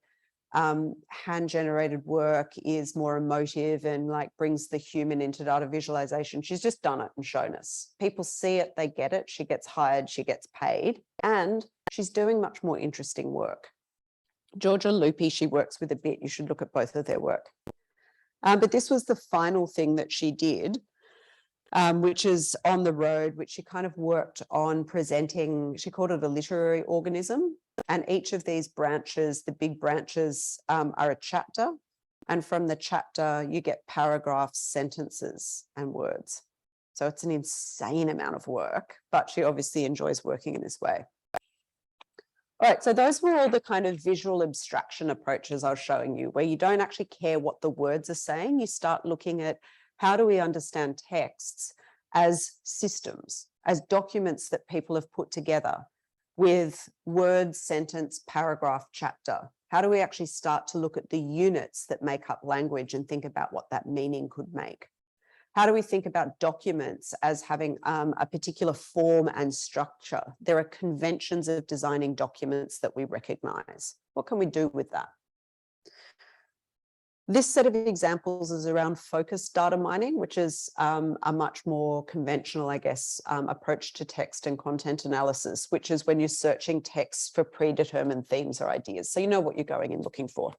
hand-generated work is more emotive and like brings the human into data visualization, she's just done it and shown us. People see it, they get it, she gets hired, she gets paid, and she's doing much more interesting work. Georgia Lupi, she works with a bit. You should look at both of their work. But this was the final thing that she did, which is On the Road, which she kind of worked on presenting. She called it a literary organism. And each of these branches, the big branches, are a chapter. And from the chapter, you get paragraphs, sentences, and words. So it's an insane amount of work, but she obviously enjoys working in this way. All right, so those were all the kind of visual abstraction approaches I was showing you, where you don't actually care what the words are saying. You start looking at how do we understand texts as systems, as documents that people have put together with word, sentence, paragraph, chapter. How do we actually start to look at the units that make up language and think about what that meaning could make? How do we think about documents as having a particular form and structure? There are conventions of designing documents that we recognize. What can we do with that? This set of examples is around focused data mining, which is a much more conventional, I guess, approach to text and content analysis, which is when you're searching text for predetermined themes or ideas. So you know what you're going and looking for.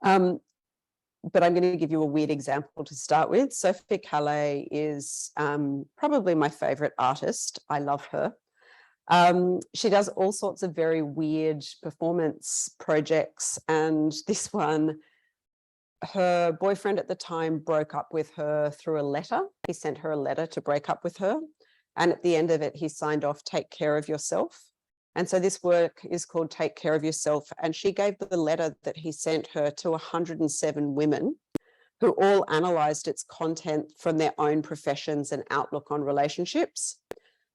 But I'm going to give you a weird example to start with. Sophie Calle is probably my favorite artist. I love her. She does all sorts of very weird performance projects. And this one, her boyfriend at the time broke up with her through a letter. He sent her a letter to break up with her. And at the end of it, he signed off, "Take care of yourself." And so this work is called Take Care of Yourself. And she gave the letter that he sent her to 107 women who all analyzed its content from their own professions and outlook on relationships.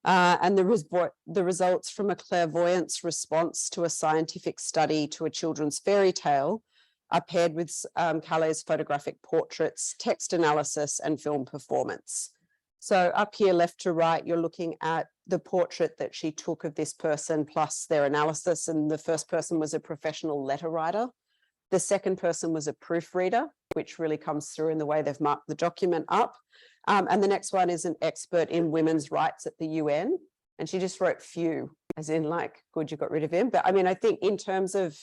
And the results from a clairvoyance response to a scientific study to a children's fairy tale are paired with Calle's photographic portraits, text analysis, and film performance. So up here, left to right, you're looking at the portrait that she took of this person plus their analysis. And the first person was a professional letter writer. The second person was a proofreader, which really comes through in the way they've marked the document up. And the next one is an expert in women's rights at the UN. And she just wrote few, as in like, good, you got rid of him. But I mean, I think in terms of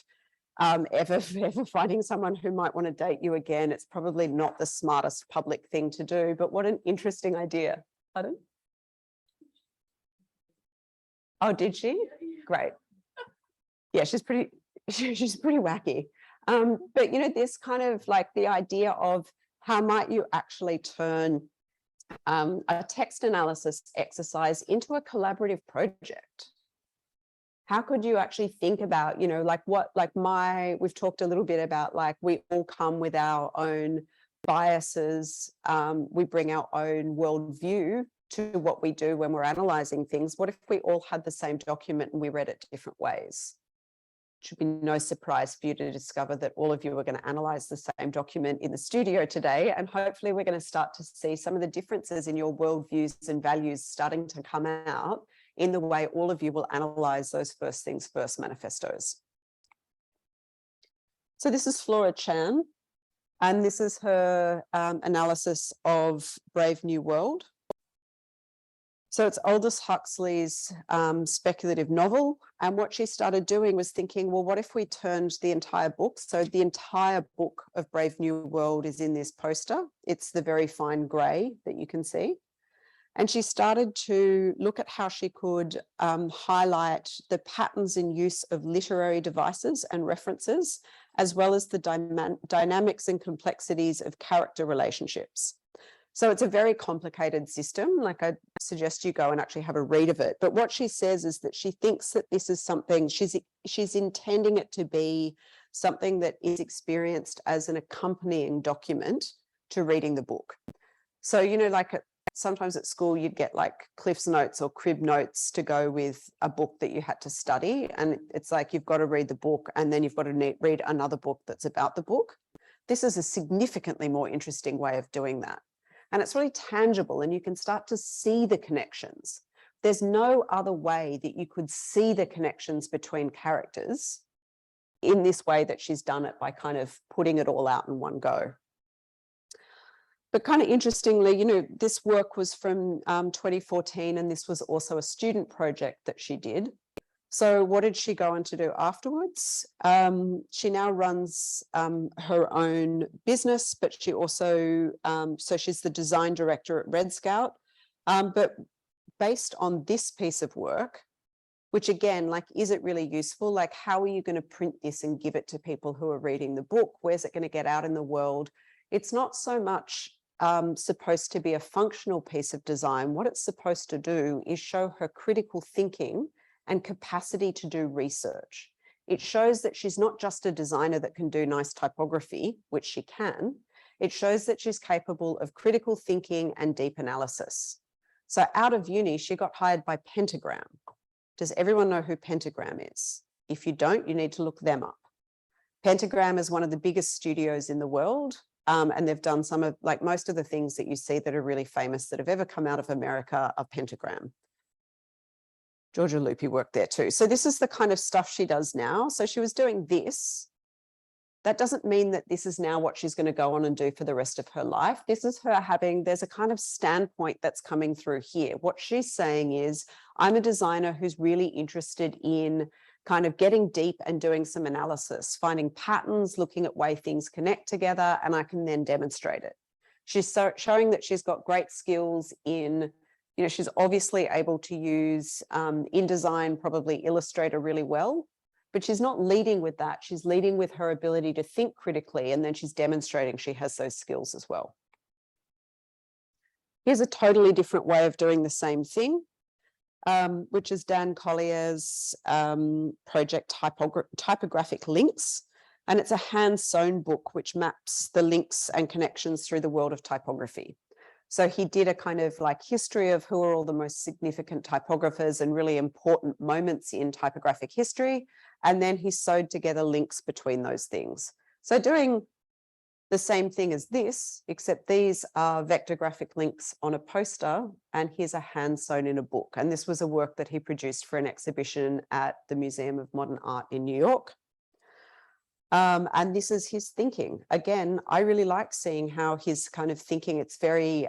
ever finding someone who might want to date you again. It's probably not the smartest public thing to do, but what an interesting idea. Pardon? Oh, did she? Great. Yeah, she's pretty wacky. But you know, this kind of like the idea of how might you actually turn a text analysis exercise into a collaborative project? How could you actually think about, you know, like what, we've talked a little bit about like we all come with our own biases. We bring our own worldview to what we do when we're analyzing things. What if we all had the same document and we read it different ways? It should be no surprise for you to discover that all of you are going to analyze the same document in the studio today. And hopefully we're going to start to see some of the differences in your worldviews and values starting to come out in the way all of you will analyze those first things first manifestos. So this is Flora Chan, and this is her analysis of Brave New World. So it's Aldous Huxley's speculative novel. And what she started doing was thinking, well, what if we turned the entire book? So the entire book of Brave New World is in this poster. It's the very fine gray that you can see. And she started to look at how she could highlight the patterns in use of literary devices and references, as well as the dynamics and complexities of character relationships. So it's a very complicated system. Like I suggest you go and actually have a read of it. But what she says is that she thinks that this is something, she's intending it to be something that is experienced as an accompanying document to reading the book. So, you know, like sometimes at school you'd get like Cliff's Notes or crib notes to go with a book that you had to study. And it's like you've got to read the book and then you've got to read another book that's about the book. This is a significantly more interesting way of doing that. And it's really tangible and you can start to see the connections. There's no other way that you could see the connections between characters in this way that she's done it, by kind of putting it all out in one go. But kind of interestingly, you know, this work was from 2014, and this was also a student project that she did. So what did she go on to do afterwards? She now runs her own business, but she also, so she's the design director at Red Scout. But based on this piece of work, which again, like, is it really useful? Like, how are you going to print this and give it to people who are reading the book? Where's it going to get out in the world? It's not so much supposed to be a functional piece of design. What it's supposed to do is show her critical thinking and capacity to do research. It shows that she's not just a designer that can do nice typography, which she can. It shows that she's capable of critical thinking and deep analysis. So out of uni, she got hired by Pentagram. Does everyone know who Pentagram is? If you don't, you need to look them up. Pentagram is one of the biggest studios in the world. And they've done some of, like, most of the things that you see that are really famous that have ever come out of America are Pentagram. Georgia Loopy worked there too. So this is the kind of stuff she does now. So she was doing this. That doesn't mean that this is now what she's going to go on and do for the rest of her life. This is her having, there's a kind of standpoint that's coming through here. What she's saying is, I'm a designer who's really interested in kind of getting deep and doing some analysis, finding patterns, looking at way things connect together, and I can then demonstrate it. She's showing that she's got great skills in, you know, she's obviously able to use InDesign, probably Illustrator really well, but she's not leading with that. She's leading with her ability to think critically, and then she's demonstrating she has those skills as well. Here's a totally different way of doing the same thing, which is Dan Collier's project Typographic Links. And it's a hand-sewn book which maps the links and connections through the world of typography. So he did a kind of like history of who are all the most significant typographers and really important moments in typographic history. And then he sewed together links between those things. So doing the same thing as this, except these are vector graphic links on a poster, and here's a hand sewn in a book. And this was a work that he produced for an exhibition at the Museum of Modern Art in New York. And this is his thinking. Again, I really like seeing how his kind of thinking, it's very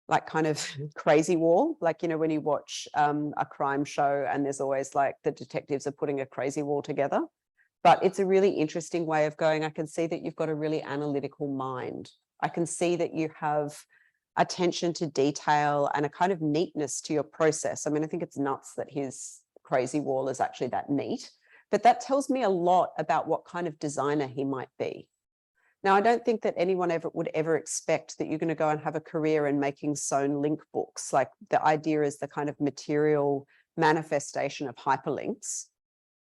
like kind of crazy wall. Like, you know, when you watch a crime show and there's always like the detectives are putting a crazy wall together. But it's a really interesting way of going. I can see that you've got a really analytical mind. I can see that you have attention to detail and a kind of neatness to your process. I mean, I think it's nuts that his crazy wall is actually that neat, but that tells me a lot about what kind of designer he might be. Now, I don't think that anyone would ever expect that you're going to go and have a career in making sewn link books. Like, the idea is the kind of material manifestation of hyperlinks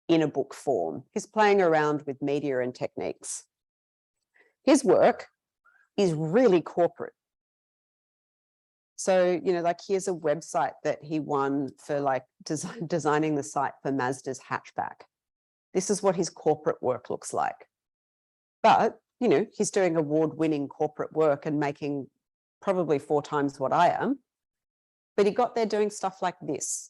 in a book form. He's playing around with media and techniques. His work is really corporate. So, you know, like, here's a website that he won for like designing the site for Mazda's hatchback. This is what his corporate work looks like. But, you know, he's doing award-winning corporate work and making probably 4 times what I am. But he got there doing stuff like this.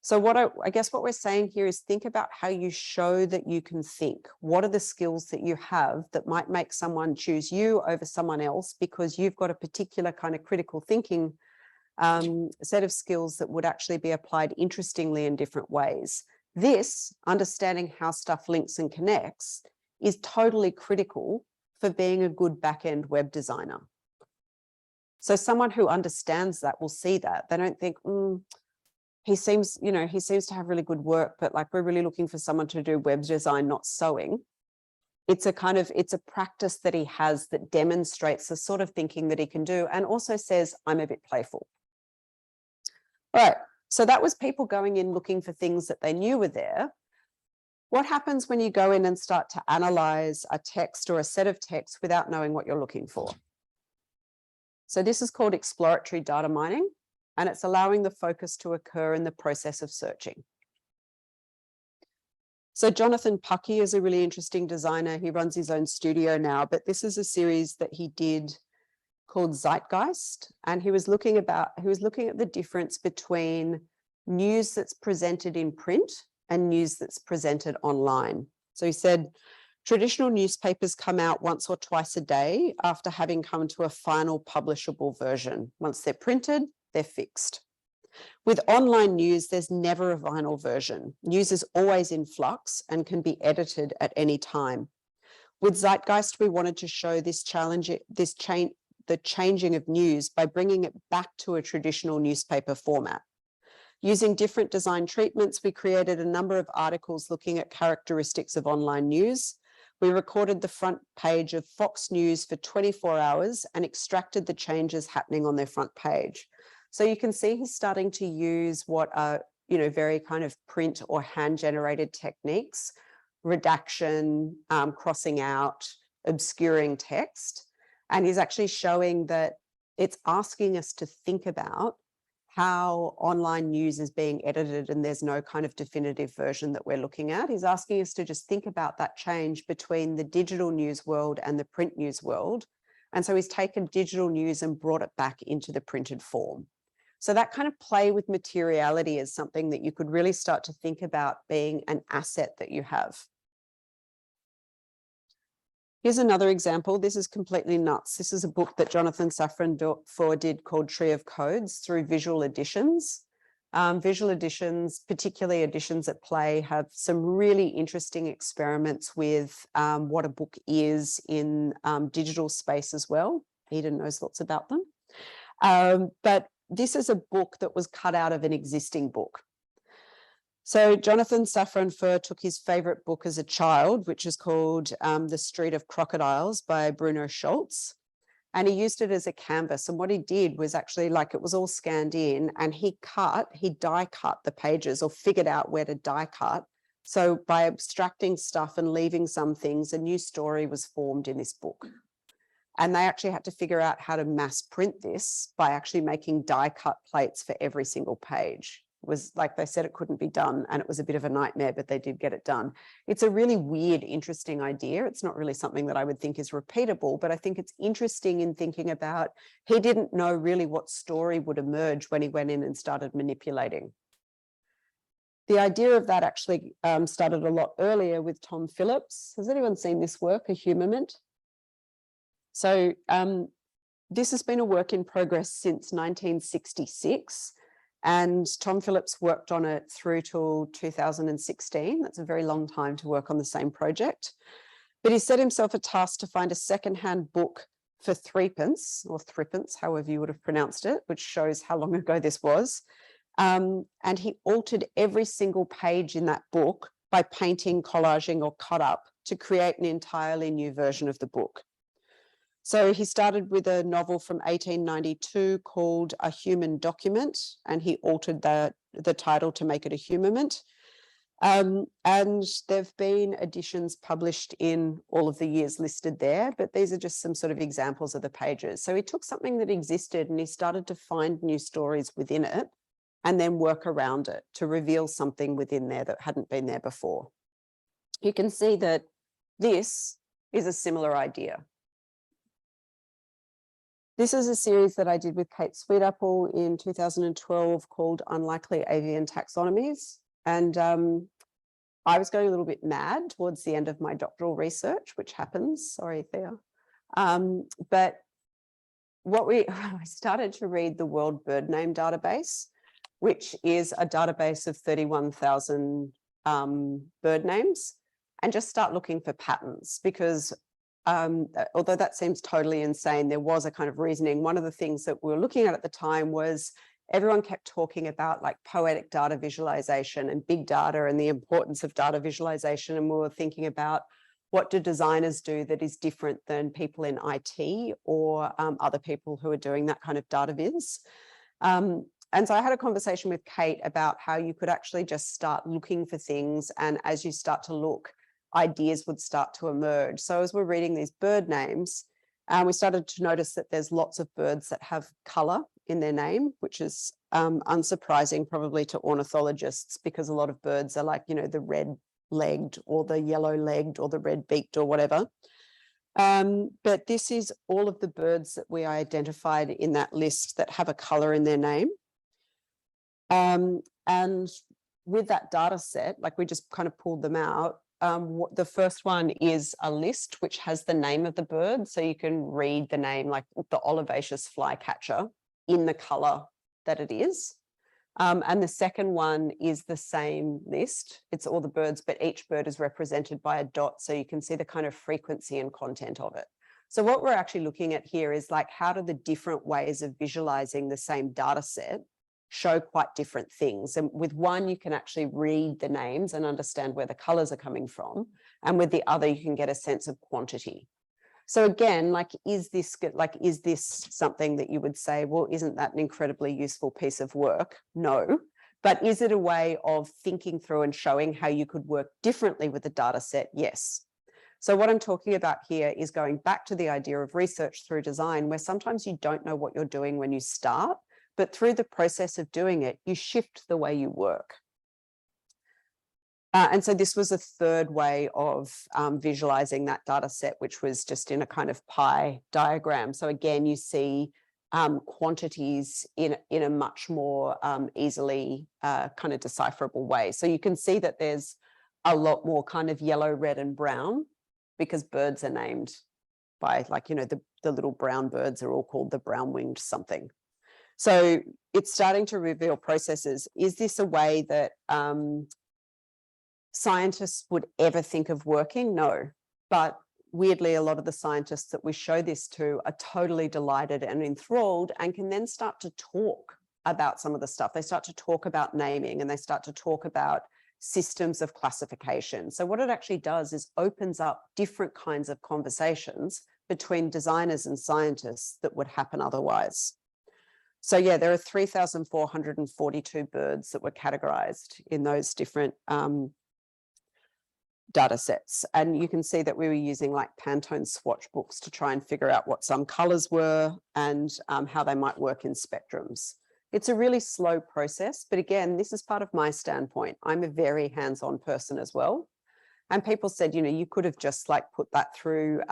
So what I guess what we're saying here is, think about how you show that you can think. What are the skills that you have that might make someone choose you over someone else, because you've got a particular kind of critical thinking set of skills that would actually be applied interestingly in different ways. This, understanding how stuff links and connects, is totally critical for being a good back-end web designer. So someone who understands that will see that. They don't think, he seems to have really good work, but like, we're really looking for someone to do web design, not sewing. It's a practice that he has that demonstrates the sort of thinking that he can do, and also says, I'm a bit playful. All right, so that was people going in looking for things that they knew were there. What happens when you go in and start to analyze a text or a set of text without knowing what you're looking for? So this is called exploratory data mining, and it's allowing the focus to occur in the process of searching. So Jonathan Puckey is a really interesting designer. He runs his own studio now, but this is a series that he did called Zeitgeist. And he was looking at the difference between news that's presented in print and news that's presented online. So he said, traditional newspapers come out once or twice a day after having come to a final publishable version. Once they're printed, they're fixed. With online news, there's never a final version. News is always in flux and can be edited at any time. With Zeitgeist, we wanted to show the changing of news by bringing it back to a traditional newspaper format. Using different design treatments, we created a number of articles looking at characteristics of online news. We recorded the front page of Fox News for 24 hours and extracted the changes happening on their front page. So you can see he's starting to use what are, very kind of print or hand-generated techniques, redaction, crossing out, obscuring text. And he's actually showing that it's asking us to think about how online news is being edited, and there's no kind of definitive version that we're looking at. He's asking us to just think about that change between the digital news world and the print news world. And so he's taken digital news and brought it back into the printed form. So that kind of play with materiality is something that you could really start to think about being an asset that you have. Here's another example. This is completely nuts. This is a book that Jonathan Safran Foer did called Tree of Codes through Visual Editions. Visual Editions, particularly Editions at Play, have some really interesting experiments with what a book is in digital space as well. Eden knows lots about them. But this is a book that was cut out of an existing book. So Jonathan Safran Foer took his favorite book as a child, which is called The Street of Crocodiles by Bruno Schultz. And he used it as a canvas. And what he did was actually, like, it was all scanned in, and he die cut the pages, or figured out where to die cut. So by abstracting stuff and leaving some things, a new story was formed in this book. And they actually had to figure out how to mass print this by actually making die cut plates for every single page. It was like, they said it couldn't be done, and it was a bit of a nightmare, but they did get it done. It's a really weird, interesting idea. It's not really something that I would think is repeatable, but I think it's interesting in thinking about, he didn't know really what story would emerge when he went in and started manipulating. The idea of that actually started a lot earlier with Tom Phillips. Has anyone seen this work, A Humament? So this has been a work in progress since 1966. And Tom Phillips worked on it through till 2016. That's a very long time to work on the same project. But he set himself a task to find a secondhand book for threepence or threepence, however you would have pronounced it, which shows how long ago this was. And he altered every single page in that book by painting, collaging, or cut up to create an entirely new version of the book. So he started with a novel from 1892 called A Human Document, and he altered the title to make it a humament. And there've been editions published in all of the years listed there, but these are just some sort of examples of the pages. So he took something that existed and he started to find new stories within it and then work around it to reveal something within there that hadn't been there before. You can see that this is a similar idea. This is a series that I did with Kate Sweetapple in 2012 called Unlikely Avian Taxonomies. And I was going a little bit mad towards the end of my doctoral research, which happens, sorry, Thea. But I started to read the World Bird Name Database, which is a database of 31,000 bird names, and just start looking for patterns because although that seems totally insane, there was a kind of reasoning. One of the things that we were looking at the time was everyone kept talking about like poetic data visualization and big data and the importance of data visualization. And we were thinking about what do designers do that is different than people in IT or other people who are doing that kind of data viz. And so I had a conversation with Kate about how you could actually just start looking for things. And as you start to look, ideas would start to emerge. So as we're reading these bird names, we started to notice that there's lots of birds that have color in their name, which is unsurprising probably to ornithologists because a lot of birds are like, you know, the red-legged or the yellow-legged or the red-beaked or whatever. But this is all of the birds that we identified in that list that have a color in their name. And with that data set, like we just kind of pulled them out, the first one is a list which has the name of the bird. So you can read the name like the olivaceous flycatcher in the color that it is. And the second one is the same list. It's all the birds, but each bird is represented by a dot. So you can see the kind of frequency and content of it. So what we're actually looking at here is like, how do the different ways of visualizing the same data set show quite different things? And with one, you can actually read the names and understand where the colors are coming from. And with the other, you can get a sense of quantity. So again, like, is this something that you would say, well, isn't that an incredibly useful piece of work? No. But is it a way of thinking through and showing how you could work differently with the data set? Yes. So what I'm talking about here is going back to the idea of research through design, where sometimes you don't know what you're doing when you start, but through the process of doing it, you shift the way you work. And so this was a third way of visualizing that data set, which was just in a kind of pie diagram. So again, you see quantities in a much more easily kind of decipherable way. So you can see that there's a lot more kind of yellow, red, and brown because birds are named by, like, you know, the little brown birds are all called the brown-winged something. So it's starting to reveal processes. Is this a way that scientists would ever think of working? No. But weirdly, a lot of the scientists that we show this to are totally delighted and enthralled and can then start to talk about some of the stuff. They start to talk about naming and they start to talk about systems of classification. So what it actually does is opens up different kinds of conversations between designers and scientists that would happen otherwise. So yeah, there are 3,442 birds that were categorized in those different data sets. And you can see that we were using like Pantone swatch books to try and figure out what some colors were and how they might work in spectrums. It's a really slow process, but again, this is part of my standpoint. I'm a very hands-on person as well. And people said, you know, you could have just like put that through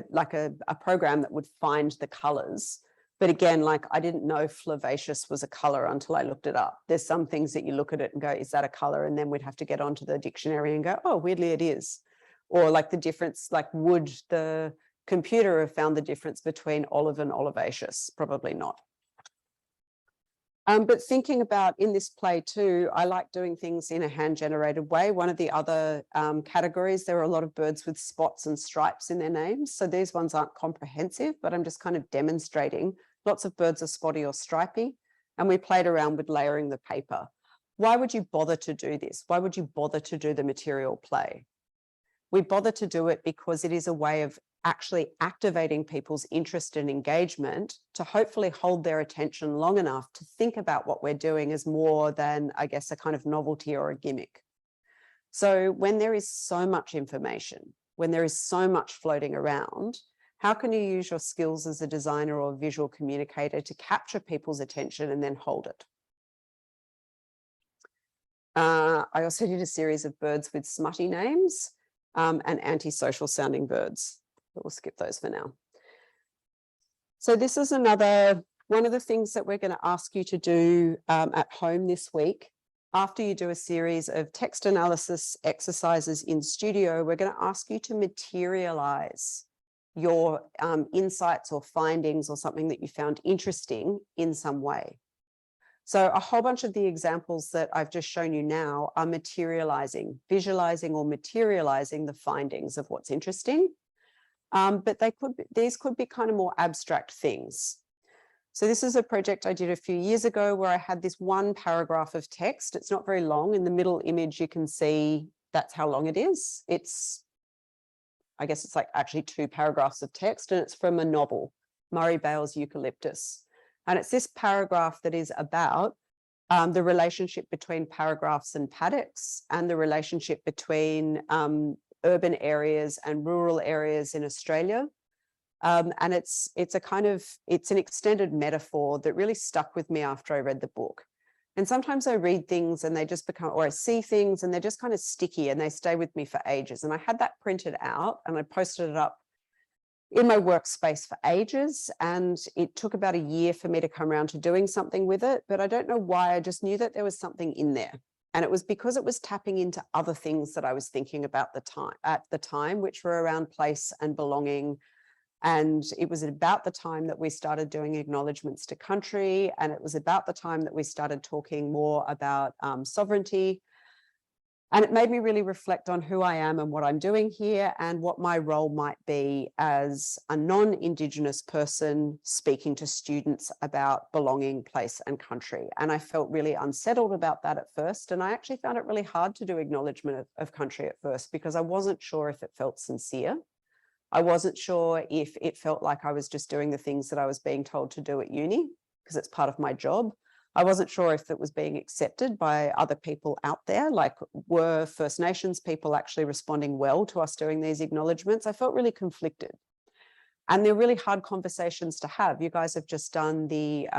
like a program that would find the colors. But again, like, I didn't know Flavaceous was a color until I looked it up. There's some things that you look at it and go, is that a color? And then we'd have to get onto the dictionary and go, oh, weirdly it is. Or like the difference, like, would the computer have found the difference between olive and olivaceous? Probably not. But thinking about in this play too, I like doing things in a hand-generated way. One of the other categories, there are a lot of birds with spots and stripes in their names. So these ones aren't comprehensive, but I'm just kind of demonstrating. Lots of birds are spotty or stripy, and we played around with layering the paper. Why would you bother to do this? Why would you bother to do the material play? We bother to do it because it is a way of actually activating people's interest and engagement to hopefully hold their attention long enough to think about what we're doing as more than, I guess, a kind of novelty or a gimmick. So when there is so much information, when there is so much floating around, how can you use your skills as a designer or visual communicator to capture people's attention and then hold it? I also did a series of birds with smutty names and antisocial sounding birds. But we'll skip those for now. So this is one of the things that we're going to ask you to do at home this week. After you do a series of text analysis exercises in studio, we're going to ask you to materialize your insights or findings or something that you found interesting in some way. So a whole bunch of the examples that I've just shown you now are materializing, visualizing or materializing the findings of what's interesting. But these could be kind of more abstract things. So this is a project I did a few years ago where I had this one paragraph of text. It's not very long. In the middle image, you can see that's how long it is. I guess it's like actually 2 paragraphs of text, and it's from a novel, Murray Bale's Eucalyptus. And it's this paragraph that is about the relationship between paragraphs and paddocks and the relationship between urban areas and rural areas in Australia. And it's an extended metaphor that really stuck with me after I read the book. And sometimes I read things and they just become, or I see things and they're just kind of sticky and they stay with me for ages. And I had that printed out and I posted it up in my workspace for ages. And it took about a year for me to come around to doing something with it. But I don't know why, I just knew that there was something in there. And it was because it was tapping into other things that I was thinking about at the time, which were around place and belonging. And it was about the time that we started doing acknowledgements to country. And it was about the time that we started talking more about sovereignty. And it made me really reflect on who I am and what I'm doing here and what my role might be as a non-Indigenous person speaking to students about belonging, place and country. And I felt really unsettled about that at first. And I actually found it really hard to do acknowledgement of country at first because I wasn't sure if it felt sincere. I wasn't sure if it felt like I was just doing the things that I was being told to do at uni because it's part of my job. I wasn't sure if it was being accepted by other people out there, like were First Nations people actually responding well to us doing these acknowledgements? I felt really conflicted. And they're really hard conversations to have. You guys have just done the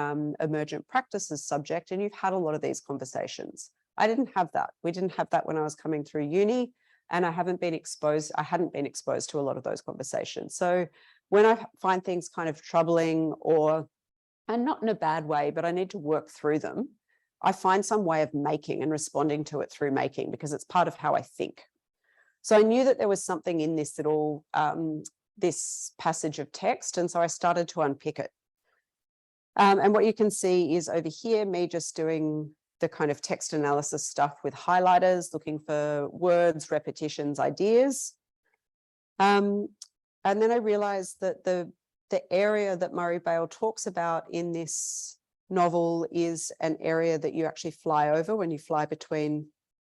emergent practices subject and you've had a lot of these conversations. I didn't have that. We didn't have that when I was coming through uni and I hadn't been exposed to a lot of those conversations. So when I find things kind of troubling and not in a bad way, but I need to work through them, I find some way of making and responding to it through making because it's part of how I think. So I knew that there was something in this this passage of text. And so I started to unpick it. And what you can see is over here, me just doing the kind of text analysis stuff with highlighters, looking for words, repetitions, ideas. And then I realized that the area that Murray Bale talks about in this novel is an area that you actually fly over when you fly between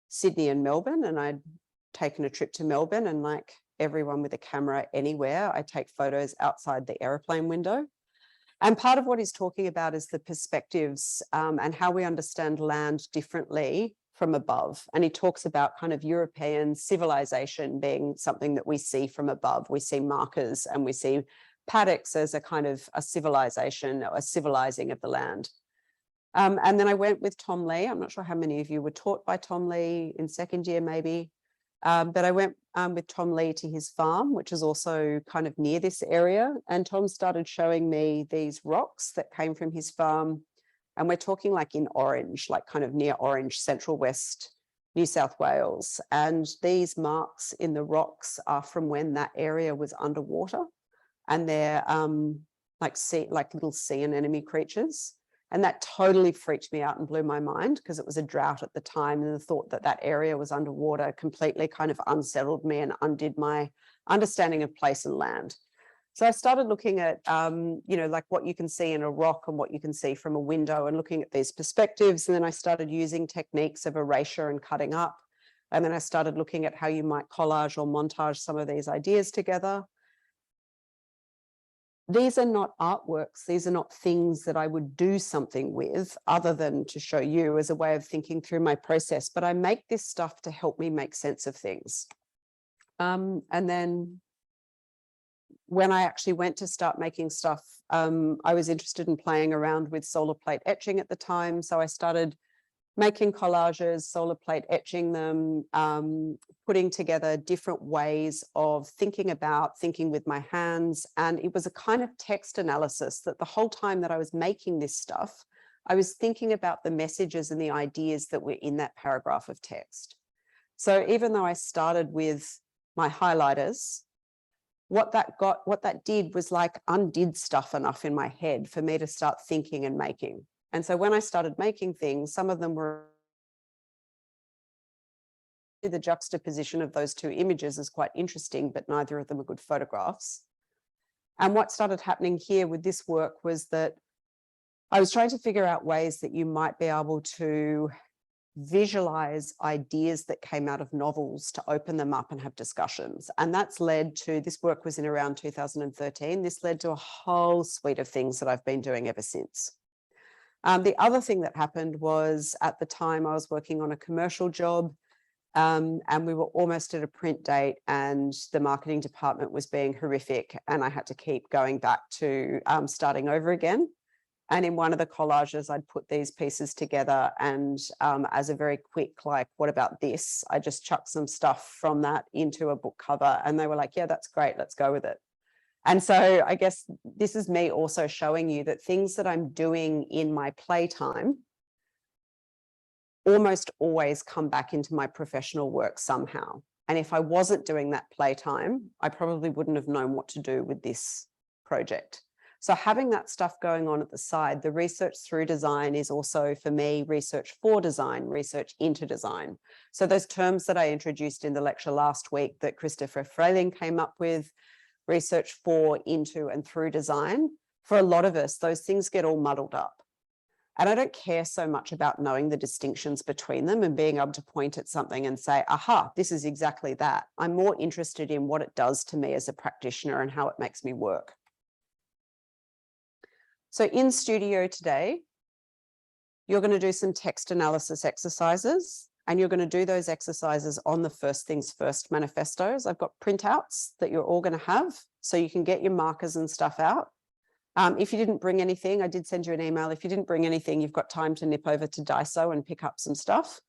Sydney and Melbourne. And I'd taken a trip to Melbourne, and like everyone with a camera anywhere, I take photos outside the airplane window. And part of what he's talking about is the perspectives and how we understand land differently from above. And he talks about kind of European civilization being something that we see from above. We see markers and we see paddocks as a kind of a civilization, or a civilizing of the land. And then I went with Tom Lee. I'm not sure how many of you were taught by Tom Lee in second year, maybe. But I went with Tom Lee to his farm, which is also kind of near this area. And Tom started showing me these rocks that came from his farm. And we're talking like in Orange, like kind of near Orange, Central West, New South Wales. And these marks in the rocks are from when that area was underwater. And they're like little sea anemone creatures. And that totally freaked me out and blew my mind because it was a drought at the time. And the thought that that area was underwater completely kind of unsettled me and undid my understanding of place and land. So I started looking at, you know, like what you can see in a rock and what you can see from a window and looking at these perspectives. And then I started using techniques of erasure and cutting up. And then I started looking at how you might collage or montage some of these ideas together. These are not artworks. These are not things that I would do something with other than to show you as a way of thinking through my process. But I make this stuff to help me make sense of things. And then when I actually went to start making stuff, I was interested in playing around with solar plate etching at the time. So I started making collages, solar plate etching them, putting together different ways of thinking with my hands. And it was a kind of text analysis that the whole time that I was making this stuff, I was thinking about the messages and the ideas that were in that paragraph of text. So even though I started with my highlighters, what that did was like undid stuff enough in my head for me to start thinking and making. And so when I started making things, some of them were the juxtaposition of those two images is quite interesting, but neither of them are good photographs. And what started happening here with this work was that I was trying to figure out ways that you might be able to visualize ideas that came out of novels to open them up and have discussions. And that's led to, this work was in around 2013. This led to a whole suite of things that I've been doing ever since. The other thing that happened was at the time I was working on a commercial job and we were almost at a print date and the marketing department was being horrific and I had to keep going back to starting over again. And in one of the collages, I'd put these pieces together and as a very quick, like, what about this? I just chucked some stuff from that into a book cover and they were like, yeah, that's great, let's go with it. And so I guess this is me also showing you that things that I'm doing in my playtime almost always come back into my professional work somehow. And if I wasn't doing that playtime, I probably wouldn't have known what to do with this project. So having that stuff going on at the side, the research through design is also for me, research for design, research into design. So those terms that I introduced in the lecture last week that Christopher Frayling came up with, research for, into, and through design, for a lot of us, those things get all muddled up. And I don't care so much about knowing the distinctions between them and being able to point at something and say, aha, this is exactly that. I'm more interested in what it does to me as a practitioner and how it makes me work. So in studio today, you're going to do some text analysis exercises. And you're going to do those exercises on the First Things First manifestos. I've got printouts that you're all going to have, so you can get your markers and stuff out. If you didn't bring anything, I did send you an email. If you didn't bring anything, you've got time to nip over to Daiso and pick up some stuff.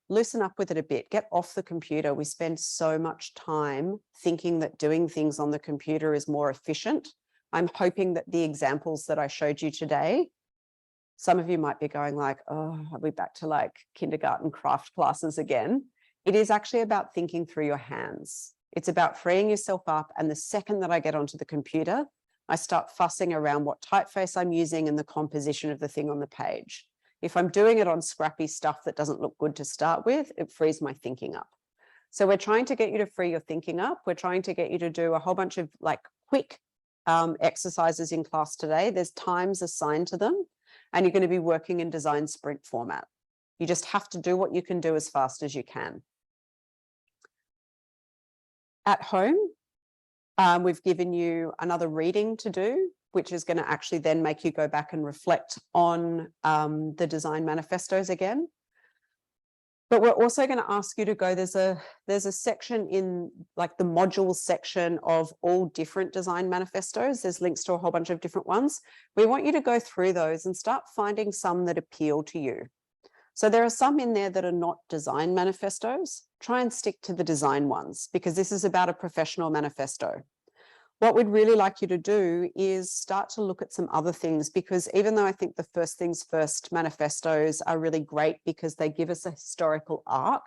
Loosen up with it a bit, get off the computer. We spend so much time thinking that doing things on the computer is more efficient. I'm hoping that the examples that I showed you today, some of you might be going like, oh, are we back to like kindergarten craft classes again? It is actually about thinking through your hands. It's about freeing yourself up. And the second that I get onto the computer, I start fussing around what typeface I'm using and the composition of the thing on the page. If I'm doing it on scrappy stuff that doesn't look good to start with, it frees my thinking up. So we're trying to get you to free your thinking up. We're trying to get you to do a whole bunch of like quick exercises in class today. There's times assigned to them. And you're going to be working in design sprint format. You just have to do what you can do as fast as you can. At home, we've given you another reading to do, which is going to actually then make you go back and reflect on the design manifestos again. But we're also going to ask you to go, there's a section in like the modules section of all different design manifestos. There's links to a whole bunch of different ones. We want you to go through those and start finding some that appeal to you. So there are some in there that are not design manifestos. Try and stick to the design ones because this is about a professional manifesto. What we'd really like you to do is start to look at some other things, because even though I think the First Things First manifestos are really great because they give us a historical arc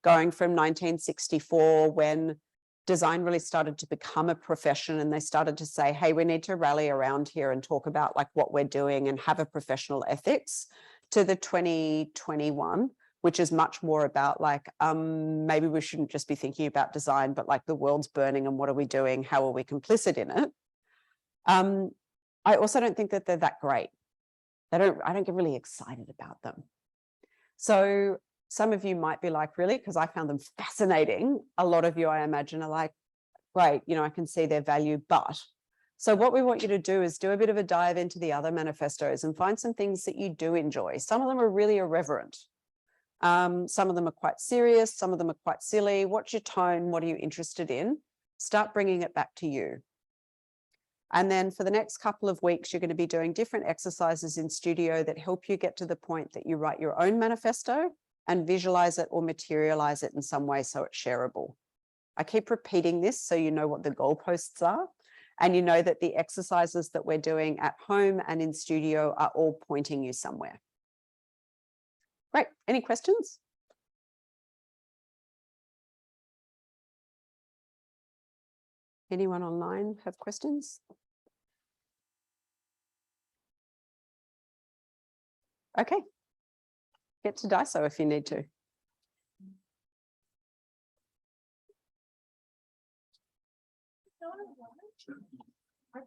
going from 1964 when design really started to become a profession and they started to say, hey, we need to rally around here and talk about like what we're doing and have a professional ethics, to the 2021, which is much more about like, maybe we shouldn't just be thinking about design, but like the world's burning and what are we doing? How are we complicit in it? I also don't think that they're that great. I don't get really excited about them. So some of you might be like, really? Because I found them fascinating. A lot of you, I imagine, are like, great, you know, I can see their value, but. So what we want you to do is do a bit of a dive into the other manifestos and find some things that you do enjoy. Some of them are really irreverent. Some of them are quite serious. Some of them are quite silly. What's your tone? What are you interested in? Start bringing it back to you. And then for the next couple of weeks, you're going to be doing different exercises in studio that help you get to the point that you write your own manifesto and visualize it or materialize it in some way so it's shareable. I keep repeating this so you know what the goalposts are, and you know that the exercises that we're doing at home and in studio are all pointing you somewhere. Great. Any questions? Anyone online have questions? Okay. Get to Daiso if you need to. I